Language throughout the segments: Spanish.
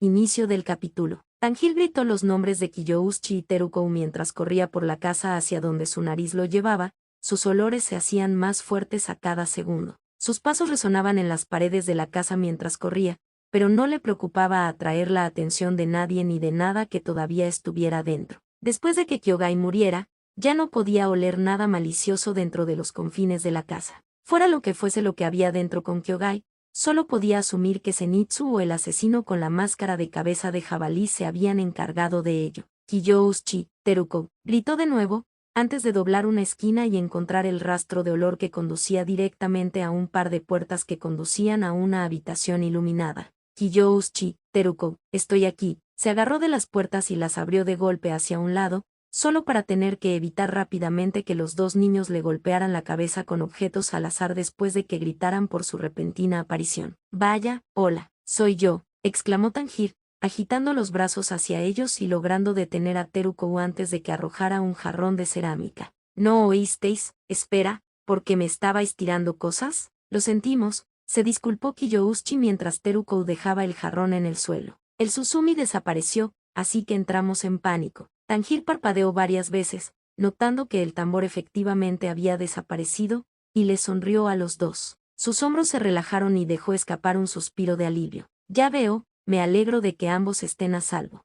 Inicio del capítulo. Tanjiro gritó los nombres de Kiyouchi y Teruko mientras corría por la casa hacia donde su nariz lo llevaba, sus olores se hacían más fuertes a cada segundo. Sus pasos resonaban en las paredes de la casa mientras corría, pero no le preocupaba atraer la atención de nadie ni de nada que todavía estuviera dentro. Después de que Kyogai muriera, ya no podía oler nada malicioso dentro de los confines de la casa. Fuera lo que fuese lo que había dentro con Kyogai, solo podía asumir que Zenitsu o el asesino con la máscara de cabeza de jabalí se habían encargado de ello. Kiyouchi, Teruko, gritó de nuevo, antes de doblar una esquina y encontrar el rastro de olor que conducía directamente a un par de puertas que conducían a una habitación iluminada. Kiyouchi, Teruko, estoy aquí. Se agarró de las puertas y las abrió de golpe hacia un lado, solo para tener que evitar rápidamente que los dos niños le golpearan la cabeza con objetos al azar después de que gritaran por su repentina aparición. Vaya, hola, soy yo, exclamó Tanjiro, agitando los brazos hacia ellos y logrando detener a Teruko antes de que arrojara un jarrón de cerámica. ¿No oísteis? Espera, ¿por qué me estabais tirando cosas? Lo sentimos, se disculpó Kiyouchi mientras Teruko dejaba el jarrón en el suelo. El Susumi desapareció, así que entramos en pánico. Tanjiro parpadeó varias veces, notando que el tambor efectivamente había desaparecido, y le sonrió a los dos. Sus hombros se relajaron y dejó escapar un suspiro de alivio. Ya veo, me alegro de que ambos estén a salvo.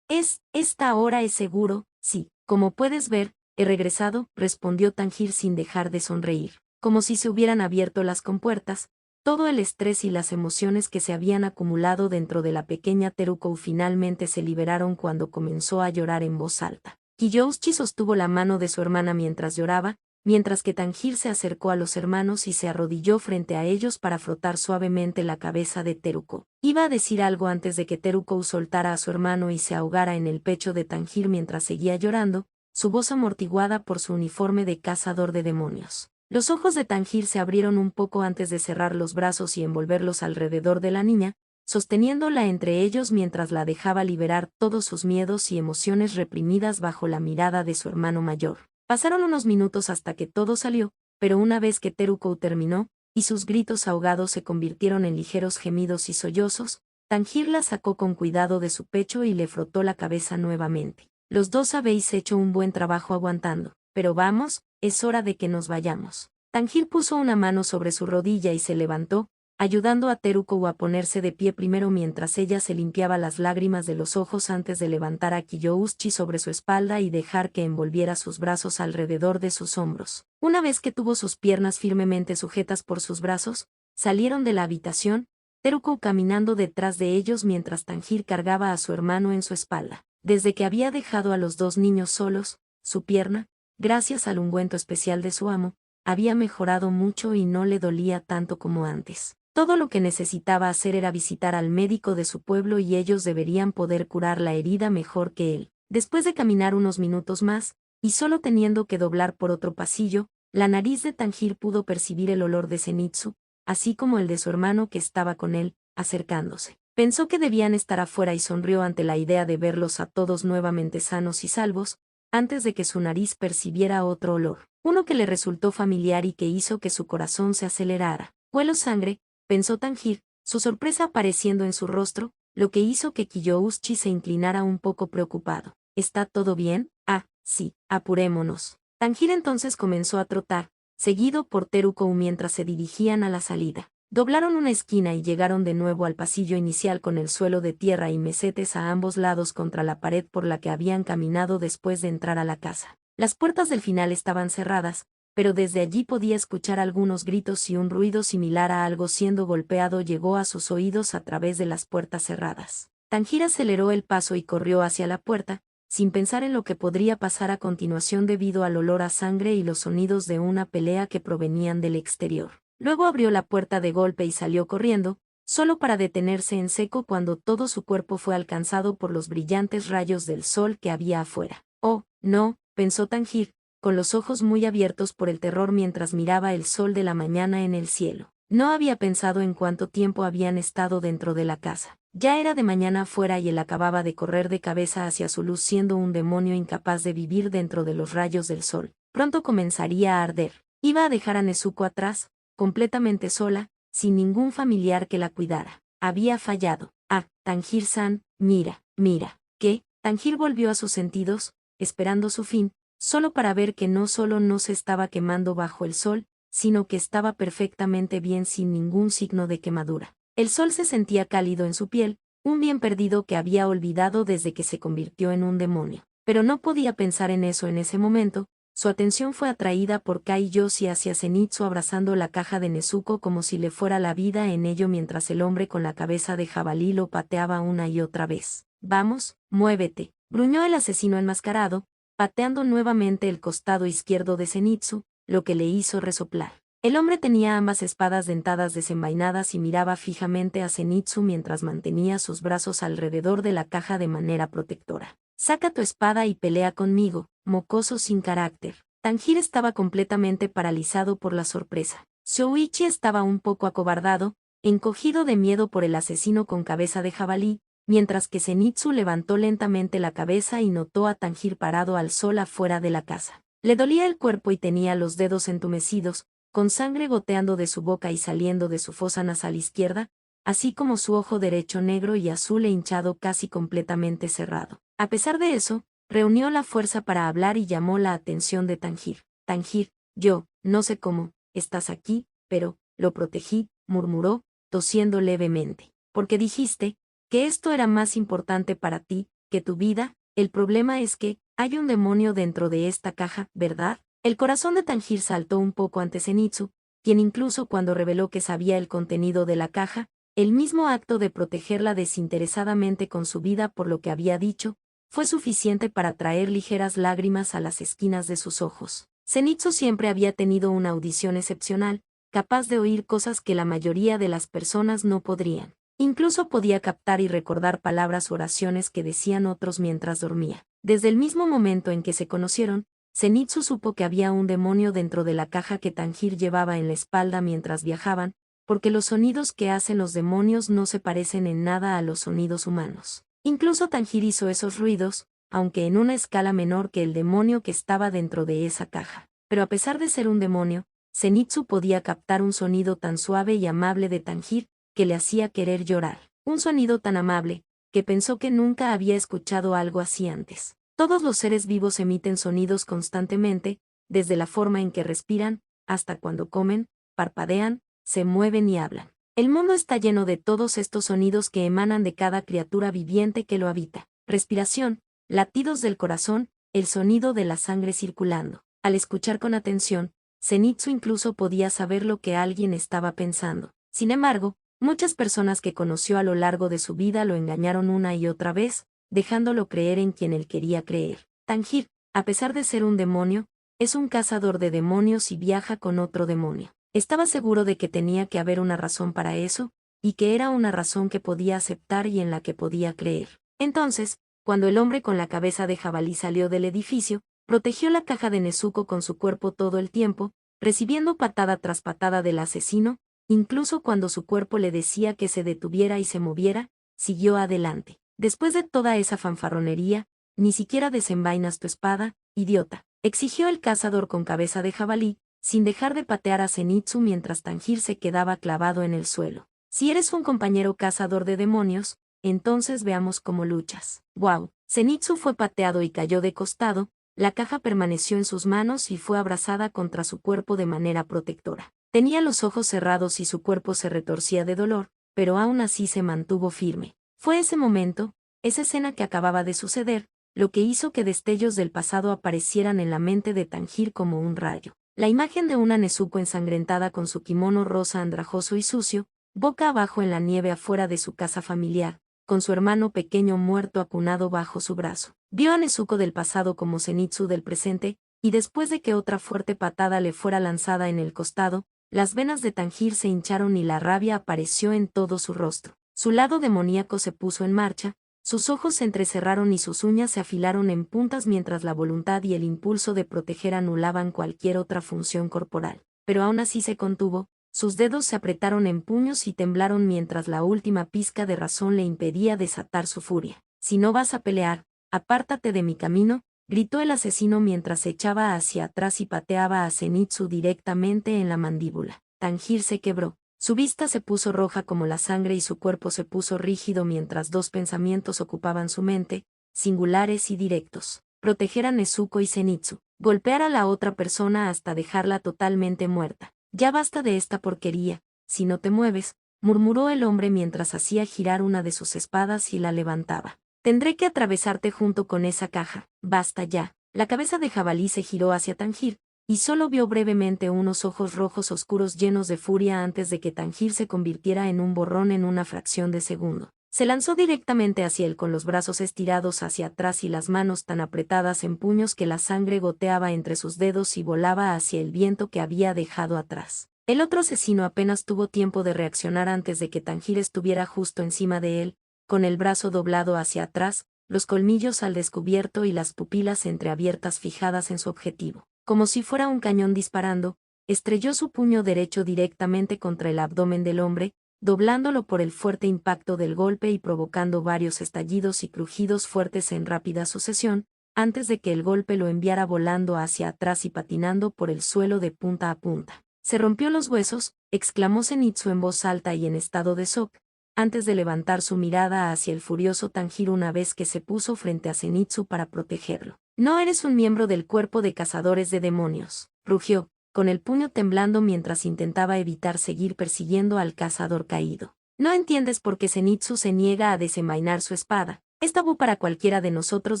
Esta hora es seguro, sí. Como puedes ver, he regresado, respondió Tanjiro sin dejar de sonreír. Como si se hubieran abierto las compuertas, todo el estrés y las emociones que se habían acumulado dentro de la pequeña Teruko finalmente se liberaron cuando comenzó a llorar en voz alta. Kiyouchi sostuvo la mano de su hermana mientras lloraba, mientras que Tanjiro se acercó a los hermanos y se arrodilló frente a ellos para frotar suavemente la cabeza de Teruko. Iba a decir algo antes de que Teruko soltara a su hermano y se ahogara en el pecho de Tanjiro mientras seguía llorando, su voz amortiguada por su uniforme de cazador de demonios. Los ojos de Tanjiro se abrieron un poco antes de cerrar los brazos y envolverlos alrededor de la niña, sosteniéndola entre ellos mientras la dejaba liberar todos sus miedos y emociones reprimidas bajo la mirada de su hermano mayor. Pasaron unos minutos hasta que todo salió, pero una vez que Teruko terminó, y sus gritos ahogados se convirtieron en ligeros gemidos y sollozos, Tanjiro la sacó con cuidado de su pecho y le frotó la cabeza nuevamente. Los dos habéis hecho un buen trabajo aguantando, pero vamos, es hora de que nos vayamos. Tanjiro puso una mano sobre su rodilla y se levantó, ayudando a Teruko a ponerse de pie primero mientras ella se limpiaba las lágrimas de los ojos antes de levantar a Kiyouchi sobre su espalda y dejar que envolviera sus brazos alrededor de sus hombros. Una vez que tuvo sus piernas firmemente sujetas por sus brazos, salieron de la habitación, Teruko caminando detrás de ellos mientras Tanjiro cargaba a su hermano en su espalda. Desde que había dejado a los dos niños solos, su pierna, gracias al ungüento especial de su amo, había mejorado mucho y no le dolía tanto como antes. Todo lo que necesitaba hacer era visitar al médico de su pueblo y ellos deberían poder curar la herida mejor que él. Después de caminar unos minutos más, y solo teniendo que doblar por otro pasillo, la nariz de Tanjiro pudo percibir el olor de Zenitsu, así como el de su hermano que estaba con él, acercándose. Pensó que debían estar afuera y sonrió ante la idea de verlos a todos nuevamente sanos y salvos, antes de que su nariz percibiera otro olor, uno que le resultó familiar y que hizo que su corazón se acelerara. Huelo sangre, pensó Tanjiro, su sorpresa apareciendo en su rostro, lo que hizo que Kiyouchi se inclinara un poco preocupado. ¿Está todo bien? Ah, sí, apurémonos. Tanjiro entonces comenzó a trotar, seguido por Teruko mientras se dirigían a la salida. Doblaron una esquina y llegaron de nuevo al pasillo inicial con el suelo de tierra y mesetes a ambos lados contra la pared por la que habían caminado después de entrar a la casa. Las puertas del final estaban cerradas, pero desde allí podía escuchar algunos gritos y un ruido similar a algo siendo golpeado llegó a sus oídos a través de las puertas cerradas. Tanjiro aceleró el paso y corrió hacia la puerta, sin pensar en lo que podría pasar a continuación debido al olor a sangre y los sonidos de una pelea que provenían del exterior. Luego abrió la puerta de golpe y salió corriendo, solo para detenerse en seco cuando todo su cuerpo fue alcanzado por los brillantes rayos del sol que había afuera. Oh, no, pensó Tanjiro, con los ojos muy abiertos por el terror mientras miraba el sol de la mañana en el cielo. No había pensado en cuánto tiempo habían estado dentro de la casa. Ya era de mañana afuera y él acababa de correr de cabeza hacia su luz siendo un demonio incapaz de vivir dentro de los rayos del sol. Pronto comenzaría a arder. Iba a dejar a Nezuko atrás, completamente sola, sin ningún familiar que la cuidara. Había fallado. Ah, Tanjir-san, mira, mira. ¿Qué? Tanjir volvió a sus sentidos, esperando su fin, solo para ver que no solo no se estaba quemando bajo el sol, sino que estaba perfectamente bien sin ningún signo de quemadura. El sol se sentía cálido en su piel, un bien perdido que había olvidado desde que se convirtió en un demonio. Pero no podía pensar en eso en ese momento. Su atención fue atraída por Kai Yoshi hacia Zenitsu abrazando la caja de Nezuko como si le fuera la vida en ello mientras el hombre con la cabeza de jabalí lo pateaba una y otra vez. Vamos, muévete, gruñó el asesino enmascarado, pateando nuevamente el costado izquierdo de Zenitsu, lo que le hizo resoplar. El hombre tenía ambas espadas dentadas desenvainadas y miraba fijamente a Zenitsu mientras mantenía sus brazos alrededor de la caja de manera protectora. Saca tu espada y pelea conmigo, mocoso sin carácter. Tanjiro estaba completamente paralizado por la sorpresa. Shouichi estaba un poco acobardado, encogido de miedo por el asesino con cabeza de jabalí, mientras que Zenitsu levantó lentamente la cabeza y notó a Tanjiro parado al sol afuera de la casa. Le dolía el cuerpo y tenía los dedos entumecidos, con sangre goteando de su boca y saliendo de su fosa nasal izquierda, así como su ojo derecho negro y azul e hinchado casi completamente cerrado. A pesar de eso, reunió la fuerza para hablar y llamó la atención de Tanjiro. Tanjiro, yo, no sé cómo, estás aquí, pero, lo protegí, murmuró, tosiendo levemente. Porque dijiste que esto era más importante para ti que tu vida. El problema es que hay un demonio dentro de esta caja, ¿verdad? El corazón de Tanjiro saltó un poco ante Zenitsu, quien incluso cuando reveló que sabía el contenido de la caja, el mismo acto de protegerla desinteresadamente con su vida por lo que había dicho, fue suficiente para traer ligeras lágrimas a las esquinas de sus ojos. Zenitsu siempre había tenido una audición excepcional, capaz de oír cosas que la mayoría de las personas no podrían. Incluso podía captar y recordar palabras o oraciones que decían otros mientras dormía. Desde el mismo momento en que se conocieron, Zenitsu supo que había un demonio dentro de la caja que Tanjiro llevaba en la espalda mientras viajaban, porque los sonidos que hacen los demonios no se parecen en nada a los sonidos humanos. Incluso Tanjiro hizo esos ruidos, aunque en una escala menor que el demonio que estaba dentro de esa caja. Pero a pesar de ser un demonio, Zenitsu podía captar un sonido tan suave y amable de Tanjiro, que le hacía querer llorar. Un sonido tan amable, que pensó que nunca había escuchado algo así antes. Todos los seres vivos emiten sonidos constantemente, desde la forma en que respiran, hasta cuando comen, parpadean, se mueven y hablan. El mundo está lleno de todos estos sonidos que emanan de cada criatura viviente que lo habita. Respiración, latidos del corazón, el sonido de la sangre circulando. Al escuchar con atención, Zenitsu incluso podía saber lo que alguien estaba pensando. Sin embargo, muchas personas que conoció a lo largo de su vida lo engañaron una y otra vez, dejándolo creer en quien él quería creer. Tanjiro, a pesar de ser un demonio, es un cazador de demonios y viaja con otro demonio. Estaba seguro de que tenía que haber una razón para eso, y que era una razón que podía aceptar y en la que podía creer. Entonces, cuando el hombre con la cabeza de jabalí salió del edificio, protegió la caja de Nezuko con su cuerpo todo el tiempo, recibiendo patada tras patada del asesino, incluso cuando su cuerpo le decía que se detuviera y se moviera, siguió adelante. Después de toda esa fanfarronería, ni siquiera desenvainas tu espada, idiota, exigió el cazador con cabeza de jabalí, sin dejar de patear a Zenitsu mientras Tanjiro se quedaba clavado en el suelo. Si eres un compañero cazador de demonios, entonces veamos cómo luchas. ¡Wow! Zenitsu fue pateado y cayó de costado, la caja permaneció en sus manos y fue abrazada contra su cuerpo de manera protectora. Tenía los ojos cerrados y su cuerpo se retorcía de dolor, pero aún así se mantuvo firme. Fue ese momento, esa escena que acababa de suceder, lo que hizo que destellos del pasado aparecieran en la mente de Tanjiro como un rayo. La imagen de una Nezuko ensangrentada con su kimono rosa andrajoso y sucio, boca abajo en la nieve afuera de su casa familiar, con su hermano pequeño muerto acunado bajo su brazo. Vio a Nezuko del pasado como Zenitsu del presente, y después de que otra fuerte patada le fuera lanzada en el costado, las venas de Tanjiro se hincharon y la rabia apareció en todo su rostro. Su lado demoníaco se puso en marcha, sus ojos se entrecerraron y sus uñas se afilaron en puntas mientras la voluntad y el impulso de proteger anulaban cualquier otra función corporal. Pero aún así se contuvo, sus dedos se apretaron en puños y temblaron mientras la última pizca de razón le impedía desatar su furia. Si no vas a pelear, apártate de mi camino, gritó el asesino mientras se echaba hacia atrás y pateaba a Zenitsu directamente en la mandíbula. Tanjiro se quebró. Su vista se puso roja como la sangre y su cuerpo se puso rígido mientras dos pensamientos ocupaban su mente, singulares y directos: proteger a Nezuko y Zenitsu, golpear a la otra persona hasta dejarla totalmente muerta. Ya basta de esta porquería, si no te mueves, murmuró el hombre mientras hacía girar una de sus espadas y la levantaba. Tendré que atravesarte junto con esa caja, basta ya. La cabeza de jabalí se giró hacia Tanjiro, y solo vio brevemente unos ojos rojos oscuros llenos de furia antes de que Tanjiro se convirtiera en un borrón en una fracción de segundo. Se lanzó directamente hacia él con los brazos estirados hacia atrás y las manos tan apretadas en puños que la sangre goteaba entre sus dedos y volaba hacia el viento que había dejado atrás. El otro asesino apenas tuvo tiempo de reaccionar antes de que Tanjiro estuviera justo encima de él, con el brazo doblado hacia atrás, los colmillos al descubierto y las pupilas entreabiertas fijadas en su objetivo. Como si fuera un cañón disparando, estrelló su puño derecho directamente contra el abdomen del hombre, doblándolo por el fuerte impacto del golpe y provocando varios estallidos y crujidos fuertes en rápida sucesión, antes de que el golpe lo enviara volando hacia atrás y patinando por el suelo de punta a punta. «Se rompió los huesos», exclamó Zenitsu en voz alta y en estado de shock, antes de levantar su mirada hacia el furioso Tanjiro una vez que se puso frente a Zenitsu para protegerlo. «No eres un miembro del cuerpo de cazadores de demonios», rugió, con el puño temblando mientras intentaba evitar seguir persiguiendo al cazador caído. «No entiendes por qué Zenitsu se niega a desenvainar su espada. Es tabú para cualquiera de nosotros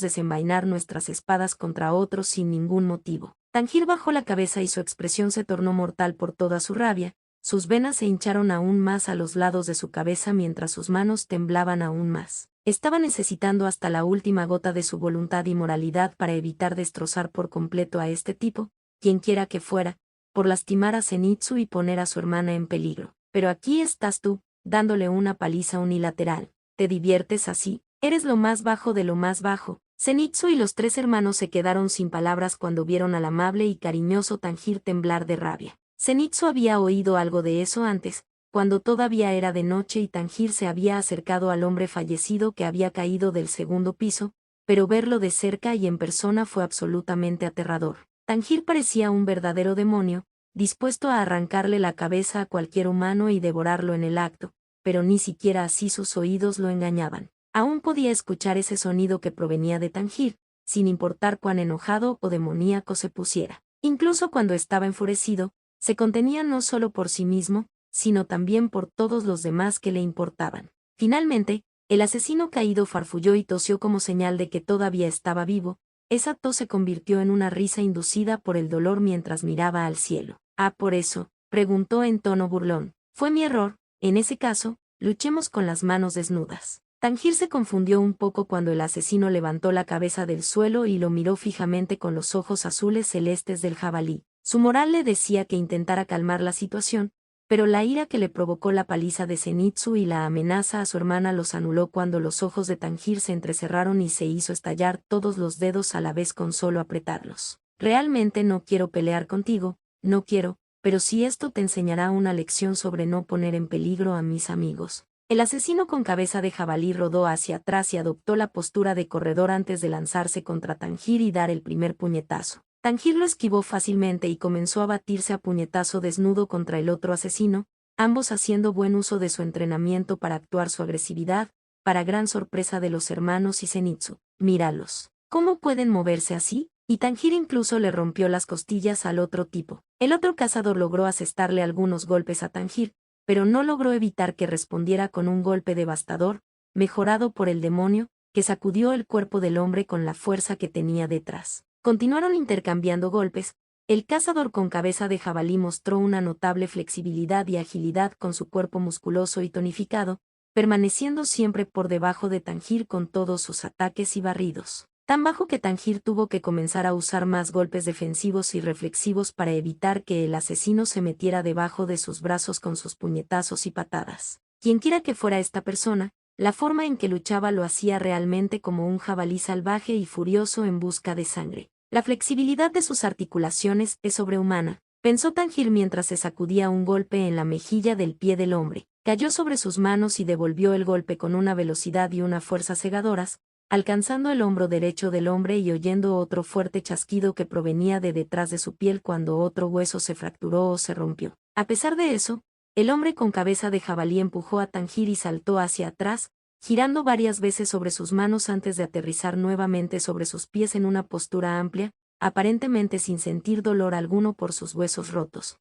desenvainar nuestras espadas contra otros sin ningún motivo». Tanjiro bajó la cabeza y su expresión se tornó mortal por toda su rabia. Sus venas se hincharon aún más a los lados de su cabeza mientras sus manos temblaban aún más. Estaba necesitando hasta la última gota de su voluntad y moralidad para evitar destrozar por completo a este tipo, quienquiera que fuera, por lastimar a Zenitsu y poner a su hermana en peligro. Pero aquí estás tú, dándole una paliza unilateral. ¿Te diviertes así? Eres lo más bajo de lo más bajo. Zenitsu y los tres hermanos se quedaron sin palabras cuando vieron al amable y cariñoso Tanjiro temblar de rabia. Zenitsu había oído algo de eso antes, cuando todavía era de noche y Tanjiro se había acercado al hombre fallecido que había caído del segundo piso, pero verlo de cerca y en persona fue absolutamente aterrador. Tanjiro parecía un verdadero demonio, dispuesto a arrancarle la cabeza a cualquier humano y devorarlo en el acto, pero ni siquiera así sus oídos lo engañaban. Aún podía escuchar ese sonido que provenía de Tanjiro, sin importar cuán enojado o demoníaco se pusiera. Incluso cuando estaba enfurecido, se contenía no solo por sí mismo, sino también por todos los demás que le importaban. Finalmente, el asesino caído farfulló y tosió como señal de que todavía estaba vivo. Esa tos se convirtió en una risa inducida por el dolor mientras miraba al cielo. «Ah, por eso», preguntó en tono burlón. «Fue mi error, en ese caso, luchemos con las manos desnudas». Tanjiro se confundió un poco cuando el asesino levantó la cabeza del suelo y lo miró fijamente con los ojos azules celestes del jabalí. Su moral le decía que intentara calmar la situación, pero la ira que le provocó la paliza de Zenitsu y la amenaza a su hermana los anuló cuando los ojos de Tanjiro se entrecerraron y se hizo estallar todos los dedos a la vez con solo apretarlos. «Realmente no quiero pelear contigo, no quiero, pero si esto te enseñará una lección sobre no poner en peligro a mis amigos». El asesino con cabeza de jabalí rodó hacia atrás y adoptó la postura de corredor antes de lanzarse contra Tanjiro y dar el primer puñetazo. Tanjiro lo esquivó fácilmente y comenzó a batirse a puñetazo desnudo contra el otro asesino, ambos haciendo buen uso de su entrenamiento para actuar su agresividad, para gran sorpresa de los hermanos y Zenitsu. «Míralos. ¿Cómo pueden moverse así?». Y Tanjiro incluso le rompió las costillas al otro tipo. El otro cazador logró asestarle algunos golpes a Tanjiro, pero no logró evitar que respondiera con un golpe devastador, mejorado por el demonio, que sacudió el cuerpo del hombre con la fuerza que tenía detrás. Continuaron intercambiando golpes. El cazador con cabeza de jabalí mostró una notable flexibilidad y agilidad con su cuerpo musculoso y tonificado, permaneciendo siempre por debajo de Tanjiro con todos sus ataques y barridos. Tan bajo que Tanjiro tuvo que comenzar a usar más golpes defensivos y reflexivos para evitar que el asesino se metiera debajo de sus brazos con sus puñetazos y patadas. Quienquiera que fuera esta persona, la forma en que luchaba lo hacía realmente como un jabalí salvaje y furioso en busca de sangre. La flexibilidad de sus articulaciones es sobrehumana, pensó Tanjiro mientras se sacudía un golpe en la mejilla del pie del hombre. Cayó sobre sus manos y devolvió el golpe con una velocidad y una fuerza cegadoras, alcanzando el hombro derecho del hombre y oyendo otro fuerte chasquido que provenía de detrás de su piel cuando otro hueso se fracturó o se rompió. A pesar de eso, El hombre con cabeza de jabalí empujó a Tanjir y saltó hacia atrás, girando varias veces sobre sus manos antes de aterrizar nuevamente sobre sus pies en una postura amplia, aparentemente sin sentir dolor alguno por sus huesos rotos.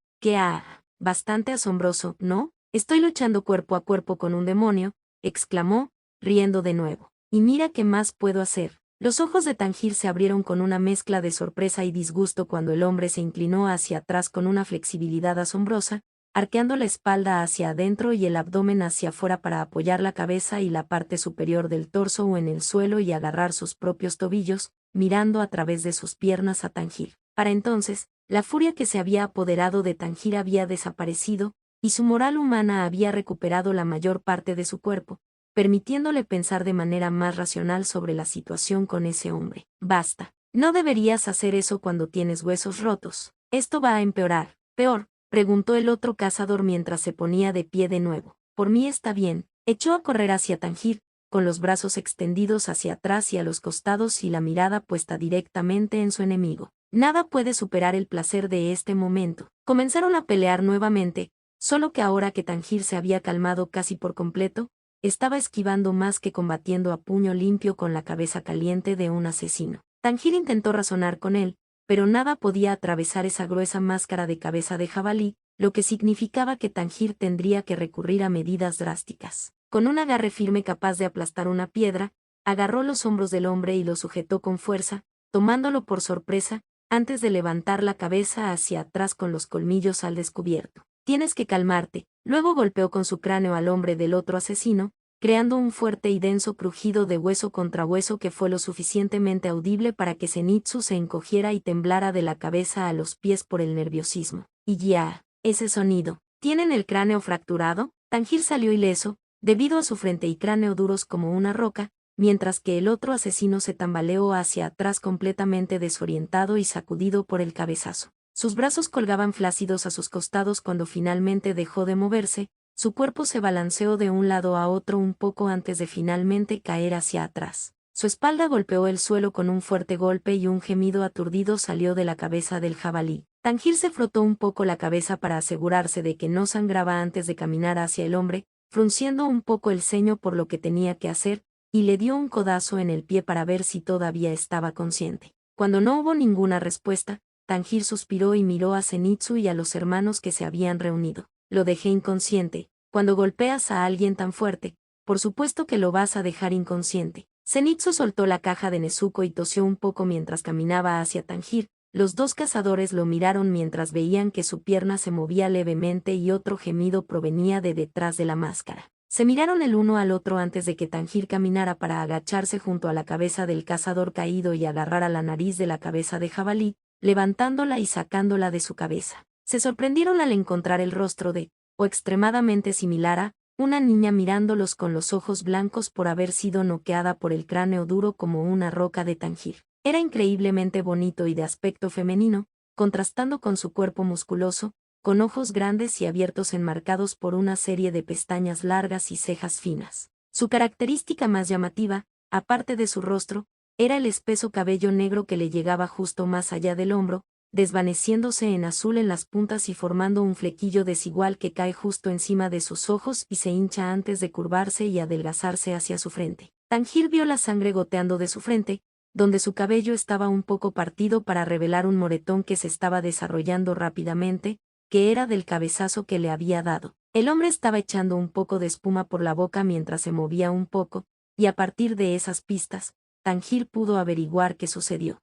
Bastante asombroso, ¿no? Estoy luchando cuerpo a cuerpo con un demonio, exclamó, riendo de nuevo. Y mira qué más puedo hacer. Los ojos de Tanjir se abrieron con una mezcla de sorpresa y disgusto cuando el hombre se inclinó hacia atrás con una flexibilidad asombrosa, arqueando la espalda hacia adentro y el abdomen hacia afuera para apoyar la cabeza y la parte superior del torso o en el suelo y agarrar sus propios tobillos, mirando a través de sus piernas a Tanjir. Para entonces, la furia que se había apoderado de Tanjir había desaparecido, y su moral humana había recuperado la mayor parte de su cuerpo, permitiéndole pensar de manera más racional sobre la situación con ese hombre. Basta. No deberías hacer eso cuando tienes huesos rotos. Esto va a empeorar. Peor, preguntó el otro cazador mientras se ponía de pie de nuevo. Por mí está bien. Echó a correr hacia Tanjir, con los brazos extendidos hacia atrás y a los costados y la mirada puesta directamente en su enemigo. Nada puede superar el placer de este momento. Comenzaron a pelear nuevamente, solo que ahora que Tanjir se había calmado casi por completo, estaba esquivando más que combatiendo a puño limpio con la cabeza caliente de un asesino. Tanjir intentó razonar con él, pero nada podía atravesar esa gruesa máscara de cabeza de jabalí, lo que significaba que Tanjir tendría que recurrir a medidas drásticas. Con un agarre firme capaz de aplastar una piedra, agarró los hombros del hombre y lo sujetó con fuerza, tomándolo por sorpresa, antes de levantar la cabeza hacia atrás con los colmillos al descubierto. Tienes que calmarte. Luego golpeó con su cráneo al hombre del otro asesino, creando un fuerte y denso crujido de hueso contra hueso que fue lo suficientemente audible para que Zenitsu se encogiera y temblara de la cabeza a los pies por el nerviosismo. Y ya, ese sonido. ¿Tienen el cráneo fracturado? Tanjir salió ileso, debido a su frente y cráneo duros como una roca, mientras que el otro asesino se tambaleó hacia atrás completamente desorientado y sacudido por el cabezazo. Sus brazos colgaban flácidos a sus costados cuando finalmente dejó de moverse, su cuerpo se balanceó de un lado a otro un poco antes de finalmente caer hacia atrás. Su espalda golpeó el suelo con un fuerte golpe y un gemido aturdido salió de la cabeza del jabalí. Tanjir se frotó un poco la cabeza para asegurarse de que no sangraba antes de caminar hacia el hombre, frunciendo un poco el ceño por lo que tenía que hacer, y le dio un codazo en el pie para ver si todavía estaba consciente. Cuando no hubo ninguna respuesta, Tanjir suspiró y miró a Zenitsu y a los hermanos que se habían reunido. Lo dejé inconsciente. Cuando golpeas a alguien tan fuerte, por supuesto que lo vas a dejar inconsciente. Zenitsu soltó la caja de Nezuko y tosió un poco mientras caminaba hacia Tanjir. Los dos cazadores lo miraron mientras veían que su pierna se movía levemente y otro gemido provenía de detrás de la máscara. Se miraron el uno al otro antes de que Tanjir caminara para agacharse junto a la cabeza del cazador caído y agarrar a la nariz de la cabeza de jabalí, levantándola y sacándola de su cabeza. Se sorprendieron al encontrar el rostro o extremadamente similar a, una niña mirándolos con los ojos blancos por haber sido noqueada por el cráneo duro como una roca de Tanjir. Era increíblemente bonito y de aspecto femenino, contrastando con su cuerpo musculoso, con ojos grandes y abiertos enmarcados por una serie de pestañas largas y cejas finas. Su característica más llamativa, aparte de su rostro, era el espeso cabello negro que le llegaba justo más allá del hombro, desvaneciéndose en azul en las puntas y formando un flequillo desigual que cae justo encima de sus ojos y se hincha antes de curvarse y adelgazarse hacia su frente. Tanjir vio la sangre goteando de su frente, donde su cabello estaba un poco partido para revelar un moretón que se estaba desarrollando rápidamente, que era del cabezazo que le había dado. El hombre estaba echando un poco de espuma por la boca mientras se movía un poco, y a partir de esas pistas, Tanjir pudo averiguar qué sucedió.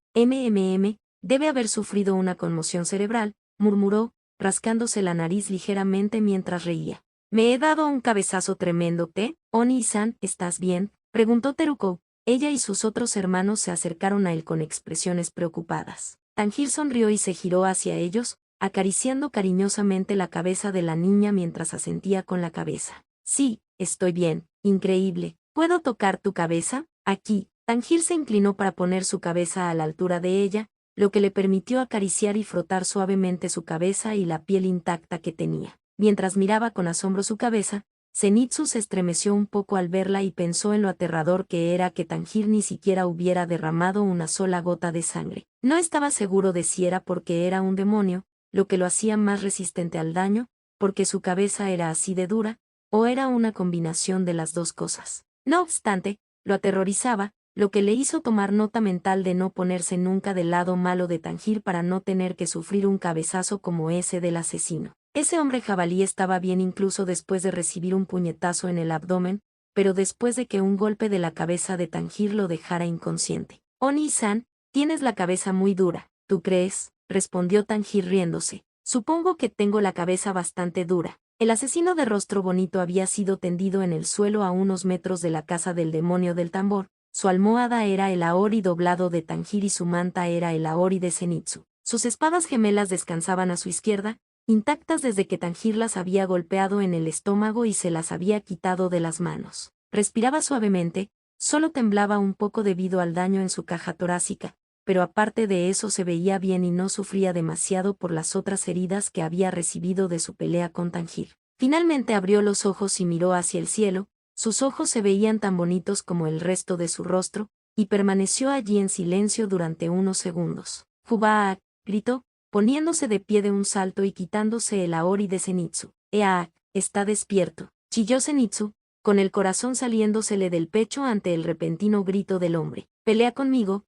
Debe haber sufrido una conmoción cerebral, murmuró, rascándose la nariz ligeramente mientras reía. Me he dado un cabezazo tremendo, Oni-san, ¿estás bien? Preguntó Teruko. Ella y sus otros hermanos se acercaron a él con expresiones preocupadas. Tanjir sonrió y se giró hacia ellos, acariciando cariñosamente la cabeza de la niña mientras asentía con la cabeza. Sí, estoy bien, increíble. ¿Puedo tocar tu cabeza? Aquí. Tanjir se inclinó para poner su cabeza a la altura de ella, lo que le permitió acariciar y frotar suavemente su cabeza y la piel intacta que tenía. Mientras miraba con asombro su cabeza, Zenitsu se estremeció un poco al verla y pensó en lo aterrador que era que Tanjir ni siquiera hubiera derramado una sola gota de sangre. No estaba seguro de si era porque era un demonio, lo que lo hacía más resistente al daño, porque su cabeza era así de dura, o era una combinación de las dos cosas. No obstante, lo aterrorizaba, lo que le hizo tomar nota mental de no ponerse nunca del lado malo de Tanjir para no tener que sufrir un cabezazo como ese del asesino. Ese hombre jabalí estaba bien incluso después de recibir un puñetazo en el abdomen, pero después de que un golpe de la cabeza de Tanjir lo dejara inconsciente. Oni-san, tienes la cabeza muy dura, ¿tú crees? Respondió Tanjir riéndose. Supongo que tengo la cabeza bastante dura. El asesino de rostro bonito había sido tendido en el suelo a unos metros de la casa del demonio del tambor. Su almohada era el aori doblado de Tanjir y su manta era el aori de Zenitsu. Sus espadas gemelas descansaban a su izquierda, intactas desde que Tanjir las había golpeado en el estómago y se las había quitado de las manos. Respiraba suavemente, solo temblaba un poco debido al daño en su caja torácica, pero aparte de eso se veía bien y no sufría demasiado por las otras heridas que había recibido de su pelea con Tanjir. Finalmente abrió los ojos y miró hacia el cielo, sus ojos se veían tan bonitos como el resto de su rostro, y permaneció allí en silencio durante unos segundos. «Jubaa», gritó, poniéndose de pie de un salto y quitándose el aori de Zenitsu. «Ea, está despierto», chilló Zenitsu, con el corazón saliéndosele del pecho ante el repentino grito del hombre. Pelea conmigo,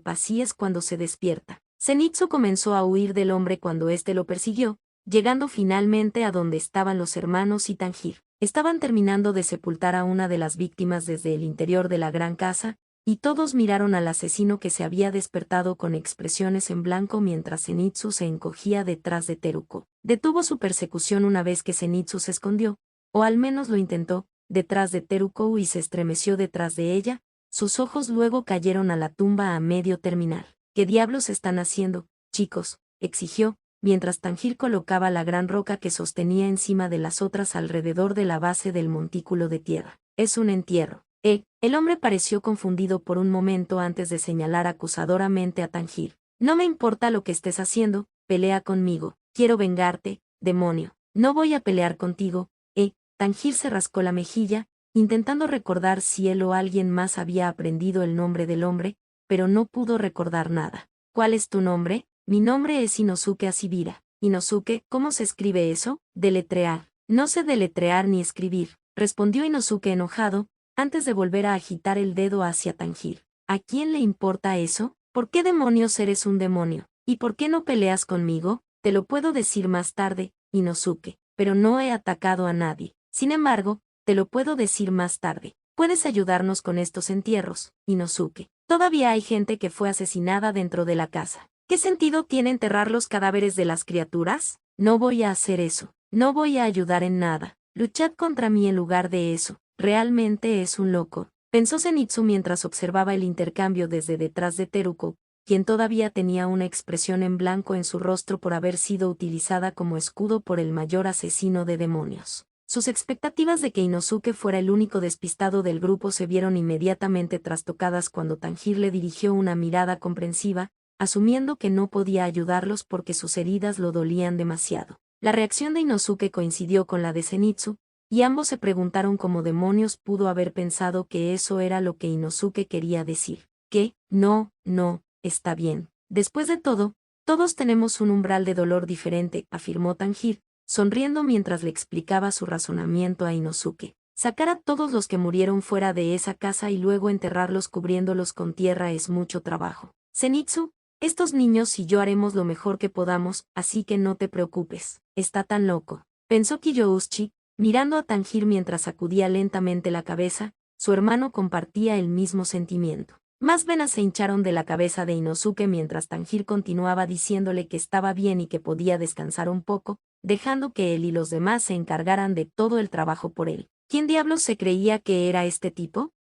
así es cuando se despierta». Zenitsu comenzó a huir del hombre cuando éste lo persiguió, llegando finalmente a donde estaban los hermanos y Tanjir. Estaban terminando de sepultar a una de las víctimas desde el interior de la gran casa, y todos miraron al asesino que se había despertado con expresiones en blanco mientras Zenitsu se encogía detrás de Teruko. Detuvo su persecución una vez que Zenitsu se escondió, o al menos lo intentó, detrás de Teruko y se estremeció detrás de ella, sus ojos luego cayeron a la tumba a medio terminar. ¿Qué diablos están haciendo, chicos?, exigió, mientras Tanjir colocaba la gran roca que sostenía encima de las otras alrededor de la base del montículo de tierra. «Es un entierro». El hombre pareció confundido por un momento antes de señalar acusadoramente a Tanjir. «No me importa lo que estés haciendo, pelea conmigo. Quiero vengarte, demonio». «No voy a pelear contigo». Tanjir se rascó la mejilla, intentando recordar si él o alguien más había aprendido el nombre del hombre, pero no pudo recordar nada. «¿Cuál es tu nombre?» «Mi nombre es Inosuke Ashibira». «Inosuke, ¿cómo se escribe eso?» «Deletrear». «No sé deletrear ni escribir», respondió Inosuke enojado, antes de volver a agitar el dedo hacia Tanjir. «¿A quién le importa eso? ¿Por qué demonios eres un demonio? ¿Y por qué no peleas conmigo? Te lo puedo decir más tarde, Inosuke, pero no he atacado a nadie. Sin embargo, te lo puedo decir más tarde. Puedes ayudarnos con estos entierros, Inosuke. Todavía hay gente que fue asesinada dentro de la casa. ¿Qué sentido tiene enterrar los cadáveres de las criaturas? No voy a hacer eso. No voy a ayudar en nada. Luchad contra mí en lugar de eso. Realmente es un loco», pensó Zenitsu mientras observaba el intercambio desde detrás de Teruko, quien todavía tenía una expresión en blanco en su rostro por haber sido utilizada como escudo por el mayor asesino de demonios. Sus expectativas de que Inosuke fuera el único despistado del grupo se vieron inmediatamente trastocadas cuando Tanjir le dirigió una mirada comprensiva, asumiendo que no podía ayudarlos porque sus heridas lo dolían demasiado. La reacción de Inosuke coincidió con la de Zenitsu, y ambos se preguntaron cómo demonios pudo haber pensado que eso era lo que Inosuke quería decir. «¿Qué? No, está bien. Después de todo, todos tenemos un umbral de dolor diferente», afirmó Tanjir, sonriendo mientras le explicaba su razonamiento a Inosuke. «Sacar a todos los que murieron fuera de esa casa y luego enterrarlos cubriéndolos con tierra es mucho trabajo. Zenitsu, estos niños y yo haremos lo mejor que podamos, así que no te preocupes. Está tan loco», pensó Kiyouchi, mirando a Tanjir mientras sacudía lentamente la cabeza. Su hermano compartía el mismo sentimiento. Más venas se hincharon de la cabeza de Inosuke mientras Tanjir continuaba diciéndole que estaba bien y que podía descansar un poco, dejando que él y los demás se encargaran de todo el trabajo por él. ¿Quién diablos se creía que era este tipo?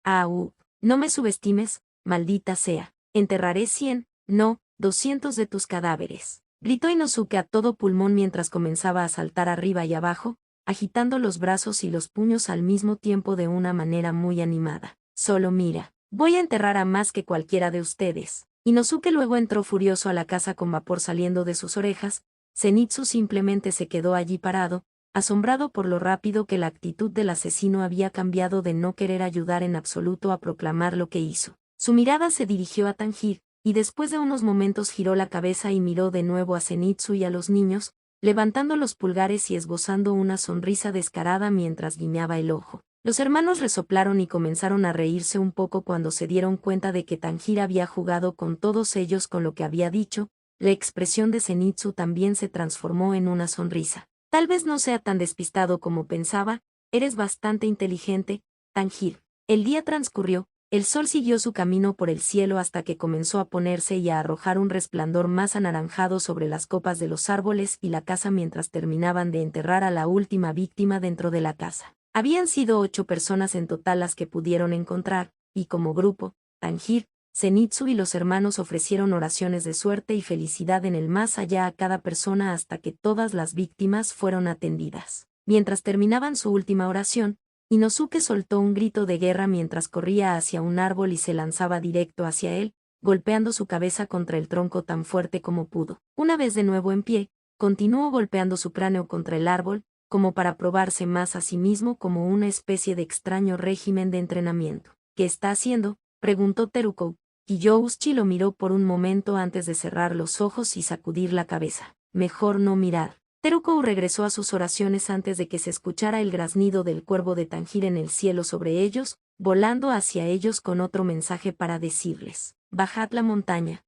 No me subestimes, maldita sea. Enterraré 100, no, 200 de tus cadáveres», gritó Inosuke a todo pulmón mientras comenzaba a saltar arriba y abajo, agitando los brazos y los puños al mismo tiempo de una manera muy animada. «Solo mira. Voy a enterrar a más que cualquiera de ustedes». Inosuke luego entró furioso a la casa con vapor saliendo de sus orejas. Zenitsu simplemente se quedó allí parado, asombrado por lo rápido que la actitud del asesino había cambiado de no querer ayudar en absoluto a proclamar lo que hizo. Su mirada se dirigió a Tanjir, y después de unos momentos giró la cabeza y miró de nuevo a Zenitsu y a los niños, levantando los pulgares y esbozando una sonrisa descarada mientras guiñaba el ojo. Los hermanos resoplaron y comenzaron a reírse un poco cuando se dieron cuenta de que Tanjiro había jugado con todos ellos con lo que había dicho. La expresión de Zenitsu también se transformó en una sonrisa. Tal vez no sea tan despistado como pensaba, eres bastante inteligente, Tanjiro. El día transcurrió, el sol siguió su camino por el cielo hasta que comenzó a ponerse y a arrojar un resplandor más anaranjado sobre las copas de los árboles y la casa mientras terminaban de enterrar a la última víctima dentro de la casa. Habían sido 8 personas en total las que pudieron encontrar, y como grupo, Tanjiro, Zenitsu y los hermanos ofrecieron oraciones de suerte y felicidad en el más allá a cada persona hasta que todas las víctimas fueron atendidas. Mientras terminaban su última oración, Inosuke soltó un grito de guerra mientras corría hacia un árbol y se lanzaba directo hacia él, golpeando su cabeza contra el tronco tan fuerte como pudo. Una vez de nuevo en pie, continuó golpeando su cráneo contra el árbol, como para probarse más a sí mismo como una especie de extraño régimen de entrenamiento. ¿Qué está haciendo?, preguntó Teruko. Kiyouchi lo miró por un momento antes de cerrar los ojos y sacudir la cabeza. Mejor no mirar. Teruko regresó a sus oraciones antes de que se escuchara el graznido del cuervo de Tanjiro en el cielo sobre ellos, volando hacia ellos con otro mensaje para decirles: bajad la montaña,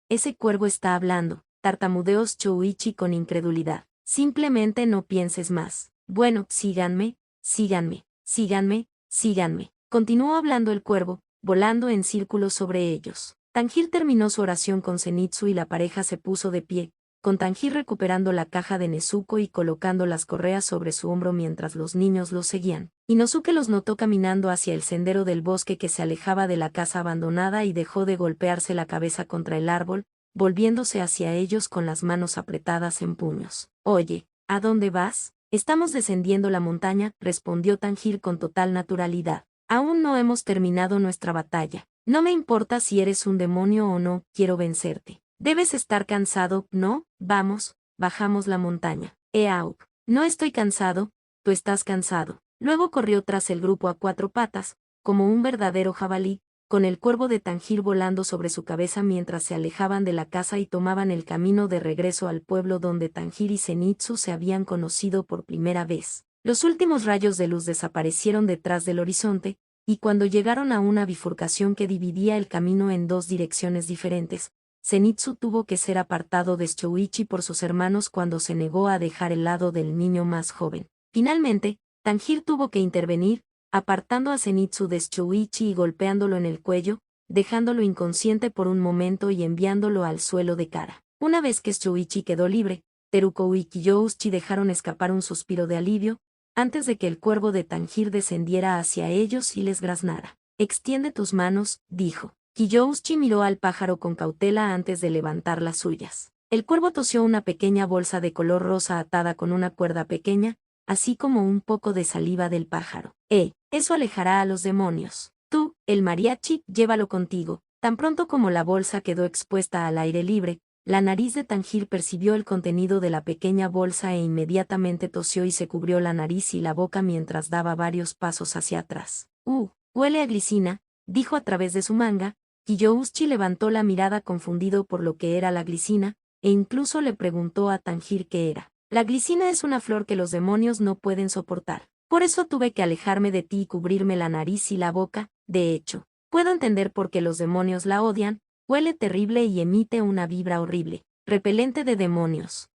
ese cuervo está hablando, tartamudeó Shouichi con incredulidad. Simplemente no pienses más. Bueno, síganme, continuó hablando el cuervo, volando en círculos sobre ellos. Tanjiro terminó su oración con Zenitsu y la pareja se puso de pie, con Tanjiro recuperando la caja de Nezuko y colocando las correas sobre su hombro mientras los niños los seguían. Inosuke los notó caminando hacia el sendero del bosque que se alejaba de la casa abandonada y dejó de golpearse la cabeza contra el árbol, volviéndose hacia ellos con las manos apretadas en puños. Oye, ¿a dónde vas? Estamos descendiendo la montaña, respondió Tanjiro con total naturalidad. Aún no hemos terminado nuestra batalla. No me importa si eres un demonio o no, quiero vencerte. Debes estar cansado, ¿no? Vamos, bajamos la montaña. Auk. No estoy cansado, tú estás cansado. Luego corrió tras el grupo a 4 patas, como un verdadero jabalí, con el cuervo de Tanjiro volando sobre su cabeza mientras se alejaban de la casa y tomaban el camino de regreso al pueblo donde Tanjiro y Zenitsu se habían conocido por primera vez. Los últimos rayos de luz desaparecieron detrás del horizonte, y cuando llegaron a una bifurcación que dividía el camino en 2 direcciones diferentes, Zenitsu tuvo que ser apartado de Shouichi por sus hermanos cuando se negó a dejar el lado del niño más joven. Finalmente, Tanjiro tuvo que intervenir, apartando a Zenitsu de Shouichi y golpeándolo en el cuello, dejándolo inconsciente por un momento y enviándolo al suelo de cara. Una vez que Shouichi quedó libre, Teruko y Kiyouchi dejaron escapar un suspiro de alivio, antes de que el cuervo de Tanjiro descendiera hacia ellos y les graznara. Extiende tus manos, dijo. Kiyouchi miró al pájaro con cautela antes de levantar las suyas. El cuervo tosió una pequeña bolsa de color rosa atada con una cuerda pequeña, así como un poco de saliva del pájaro. Eso alejará a los demonios. Tú, el mariachi, llévalo contigo. Tan pronto como la bolsa quedó expuesta al aire libre, la nariz de Tanjiro percibió el contenido de la pequeña bolsa e inmediatamente tosió y se cubrió la nariz y la boca mientras daba varios pasos hacia atrás. Huele a glicina, dijo a través de su manga. Kiyouchi levantó la mirada confundido por lo que era la glicina, e incluso le preguntó a Tanjiro qué era. La glicina es una flor que los demonios no pueden soportar. Por eso tuve que alejarme de ti y cubrirme la nariz y la boca. De hecho, puedo entender por qué los demonios la odian. Huele terrible y emite una vibra horrible. Repelente de demonios,